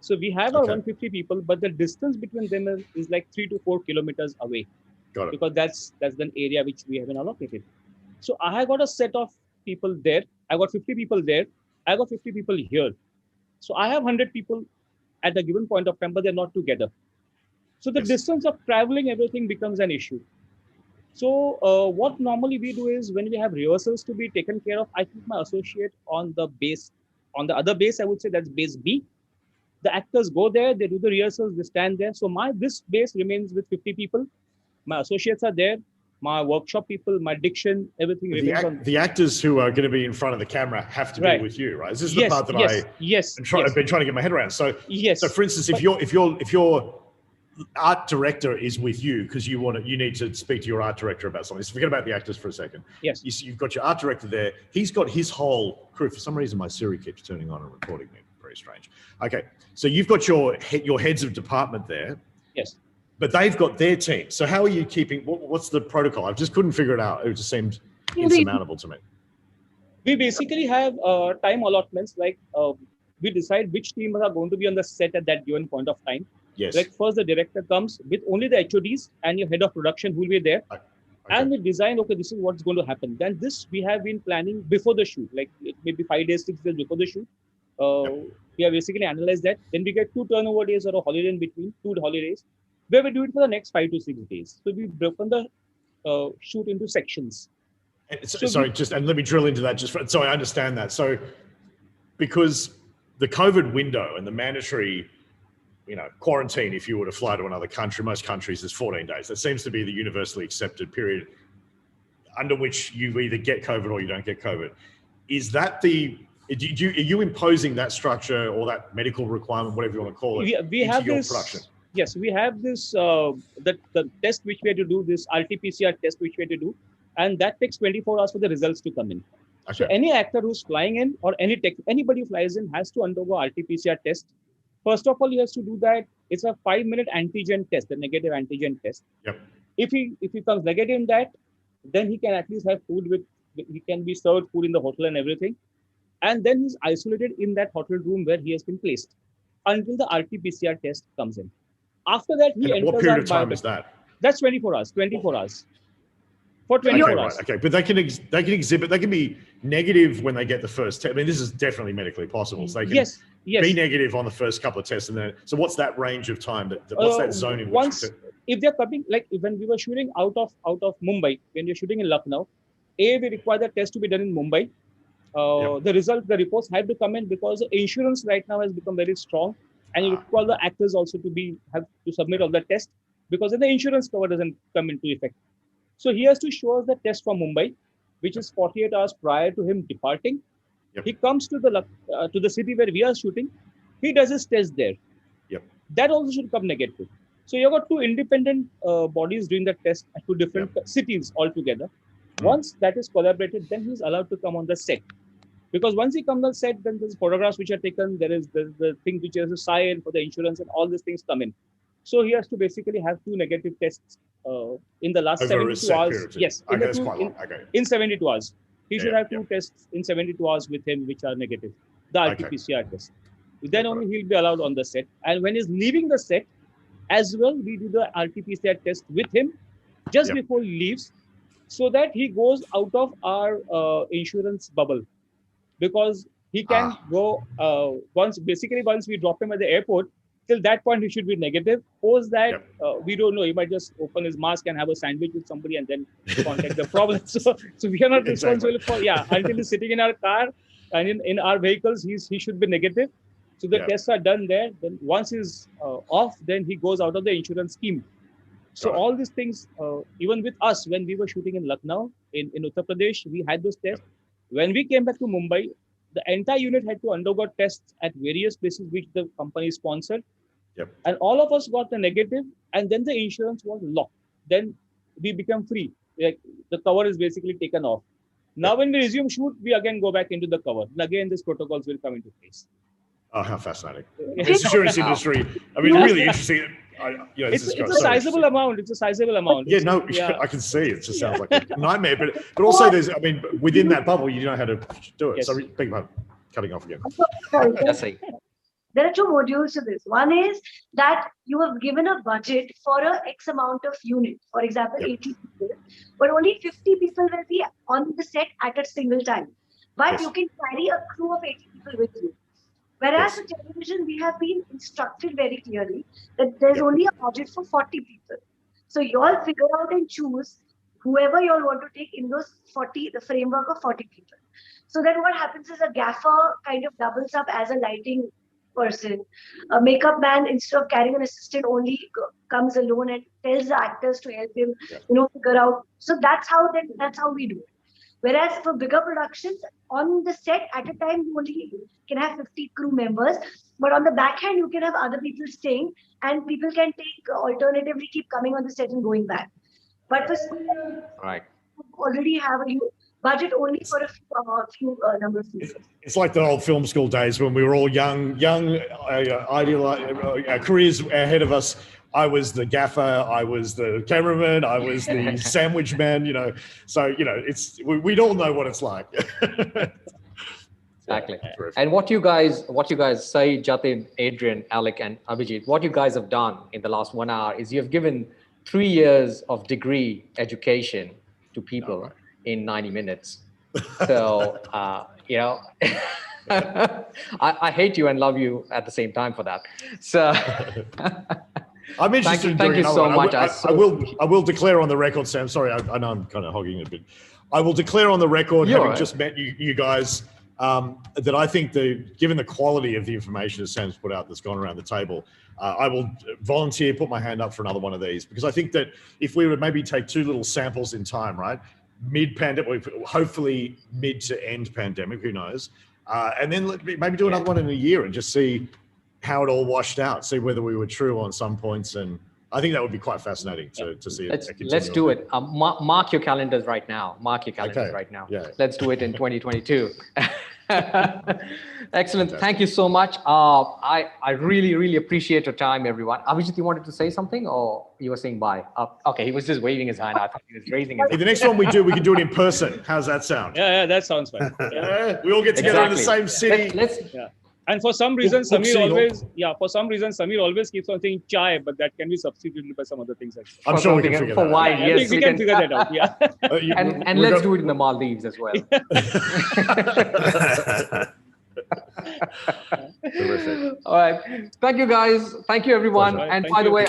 So we have our 150 people, but the distance between them is like 3 to 4 kilometers away. Got it. Because that's the area which we have been allocated. So I have got a set of people there. I got 50 people there. I got 50 people here. So I have 100 people at a given point of time, but they're not together. So the distance of traveling, everything becomes an issue. So what normally we do is when we have rehearsals to be taken care of, I keep my associate on the base. On the other base, I would say that's base B. The actors go there, they do the rehearsals, they stand there. So this base remains with 50 people. My associates are there. My workshop people, my diction, everything remains on. The actors who are going to be in front of the camera have to be with you, right? This is the part that I've been trying to get my head around. So, so for instance, if your art director is with you because you need to speak to your art director about something. So forget about the actors for a second. Yes. You've got your art director there. He's got his whole crew. For some reason, my Siri keeps turning on and recording me. Very strange. Okay. So you've got your heads of department there. Yes. But they've got their team. So how are you keeping, what's the protocol? I just couldn't figure it out. It just seemed insurmountable to me. We basically have time allotments. Like we decide which teams are going to be on the set at that given point of time. Yes. Like first the director comes with only the HODs and your head of production who will be there. Okay. And we design, okay, this is what's going to happen. Then this we have been planning before the shoot, like maybe 5 days, 6 days before the shoot. We have basically analyzed that. Then we get 2 turnover days or a holiday in between, 2 holidays, where we do it for the next 5 to 6 days. So we've broken the shoot into sections. And let me drill into that so I understand that. So because the COVID window and the mandatory quarantine, if you were to fly to another country, most countries is 14 days. That seems to be the universally accepted period under which you either get COVID or you don't get COVID. Is that are you imposing that structure or that medical requirement, whatever you want to call it, we have your this, production? Yes, we have this, the test which we had to do, this RT-PCR test which we had to do, and that takes 24 hours for the results to come in. Okay. So any actor who's flying in or anybody who flies in has to undergo RT-PCR test. First of all, he has to do that. It's a 5-minute antigen test, the negative antigen test. Yep. If he comes negative in that, then he can at least have he can be served food in the hotel and everything. And then he's isolated in that hotel room where he has been placed until the RT-PCR test comes in. After that, he enters. What period of time is that? That's 24 hours. 24 hours. For 24 hours. Right, okay, but they can be negative when they get the first test. I mean, this is definitely medically possible. So they can be negative on the first couple of tests, and then. So what's that range of time? What's that zone in which? If they're coming, like when we were shooting out of Mumbai, when we're shooting in Lucknow, we require the test to be done in Mumbai. the reports had to come in because the insurance right now has become very strong, and you require the actors also to have to submit all the tests because then the insurance cover doesn't come into effect. So he has to show us the test from Mumbai, which is 48 hours prior to him departing. Yep. He comes to the city where we are shooting. He does his test there. Yep. That also should come negative. So you've got two independent bodies doing the test at two different cities altogether. Once that is collaborated, then he's allowed to come on the set. Because once he comes on set, then there's photographs which are taken. There's the thing which is signed for the insurance, and all these things come in. So he has to basically have two negative tests in the last Over 72 hours. Yes, in 72 hours. He should have two tests in 72 hours with him which are negative. The RT-PCR test. Then only he'll be allowed on the set. And when he's leaving the set, as well, we do the RT-PCR test with him just before he leaves, so that he goes out of our insurance bubble. Because he can go once we drop him at the airport, till that point he should be negative. Post that, we don't know, he might just open his mask and have a sandwich with somebody and then contact the problem. So we are not responsible for, until he's sitting in our car and in our vehicles, he should be negative. So the tests are done there. Then once he's off, then he goes out of the insurance scheme. So all these things, even with us, when we were shooting in Lucknow, in Uttar Pradesh, we had those tests. When we came back to Mumbai, the entire unit had to undergo tests at various places which the company sponsored. And all of us got the negative, and then the insurance was locked. Then we become free. Like the cover is basically taken off. Now when we resume shoot, we again go back into the cover. And again, these protocols will come into place. Oh, how fascinating. The insurance industry, I mean, really interesting. It's a sizable amount. It's a sizable amount. I can see it just sounds like a nightmare. But also there's, I mean, within that bubble, you know how to do it. Sorry, beg your pardon, cutting off again. There are two modules to this. One is that you have given a budget for a X amount of unit, for example, 80 people, but only 50 people will be on the set at a single time. But you can carry a crew of 80 people with you. Whereas the television, we have been instructed very clearly that there's only a budget for 40 people. So you all figure out and choose whoever you all want to take in those 40, the framework of 40 people. So then what happens is a gaffer kind of doubles up as a lighting person. A makeup man, instead of carrying an assistant, only comes alone and tells the actors to help him, figure out. So that's how we do it. Whereas for bigger productions, on the set at a time, you only can have 50 crew members. But on the back end, you can have other people staying, and people can alternatively keep coming on the set and going back. But for already have a budget only for a few number of people. It's like the old film school days when we were all young, careers ahead of us. I was the gaffer, I was the cameraman, I was the sandwich man, So, we'd all know what it's like. Exactly. And what you guys say, Jatin, Adrian, Alec, and Abhijit, what you guys have done in the last 1 hour is you have given 3 years of degree education to people in 90 minutes. So, I hate you and love you at the same time for that. So... I'm interested in doing another one. I will declare on the record, Sam. Sorry, I know I'm kind of hogging it a bit. I will declare on the record, having just met you guys, that I think given the quality of the information that Sam's put out that's gone around the table, I will put my hand up for another one of these, because I think that if we would maybe take 2 little samples in time, right, mid-pandemic, hopefully mid to end pandemic, who knows, and then maybe do another one in a year and just see how it all washed out, see whether we were true on some points. And I think that would be quite fascinating to see. Let's do it. Mark your calendars right now. Yeah. Let's do it in 2022. Excellent. Thank you so much. I really, really appreciate your time, everyone. Abhijit, you wanted to say something, or you were saying bye? Okay, he was just waving his hand. I thought he was raising his hand. The next one we can do it in person. How's that sound? Yeah, that sounds fine. We all get together in the same city. And for some reason, Samir always keeps on saying chai, but that can be substituted by some other things. I'm sure we can figure that out. Wine, yes, we can figure that out. Yeah. And let's do it in the Maldives as well. Terrific. All right. Thank you, guys. Thank you, everyone. Right. And by the way,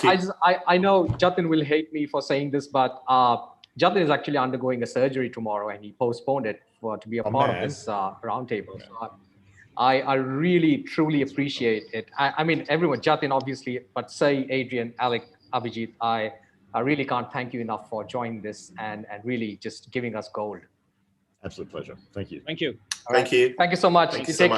I know Jatin will hate me for saying this, but Jatin is actually undergoing a surgery tomorrow, and he postponed it to be a Oh, part man. of this roundtable. So I really, truly appreciate it. I mean, everyone, Jatin, obviously, but Say, Adrian, Alec, Abhijit, I really can't thank you enough for joining this and really just giving us gold. Absolute pleasure. Thank you. Thank you. All right. Thank you. Thank you so much. Thank you You so take much.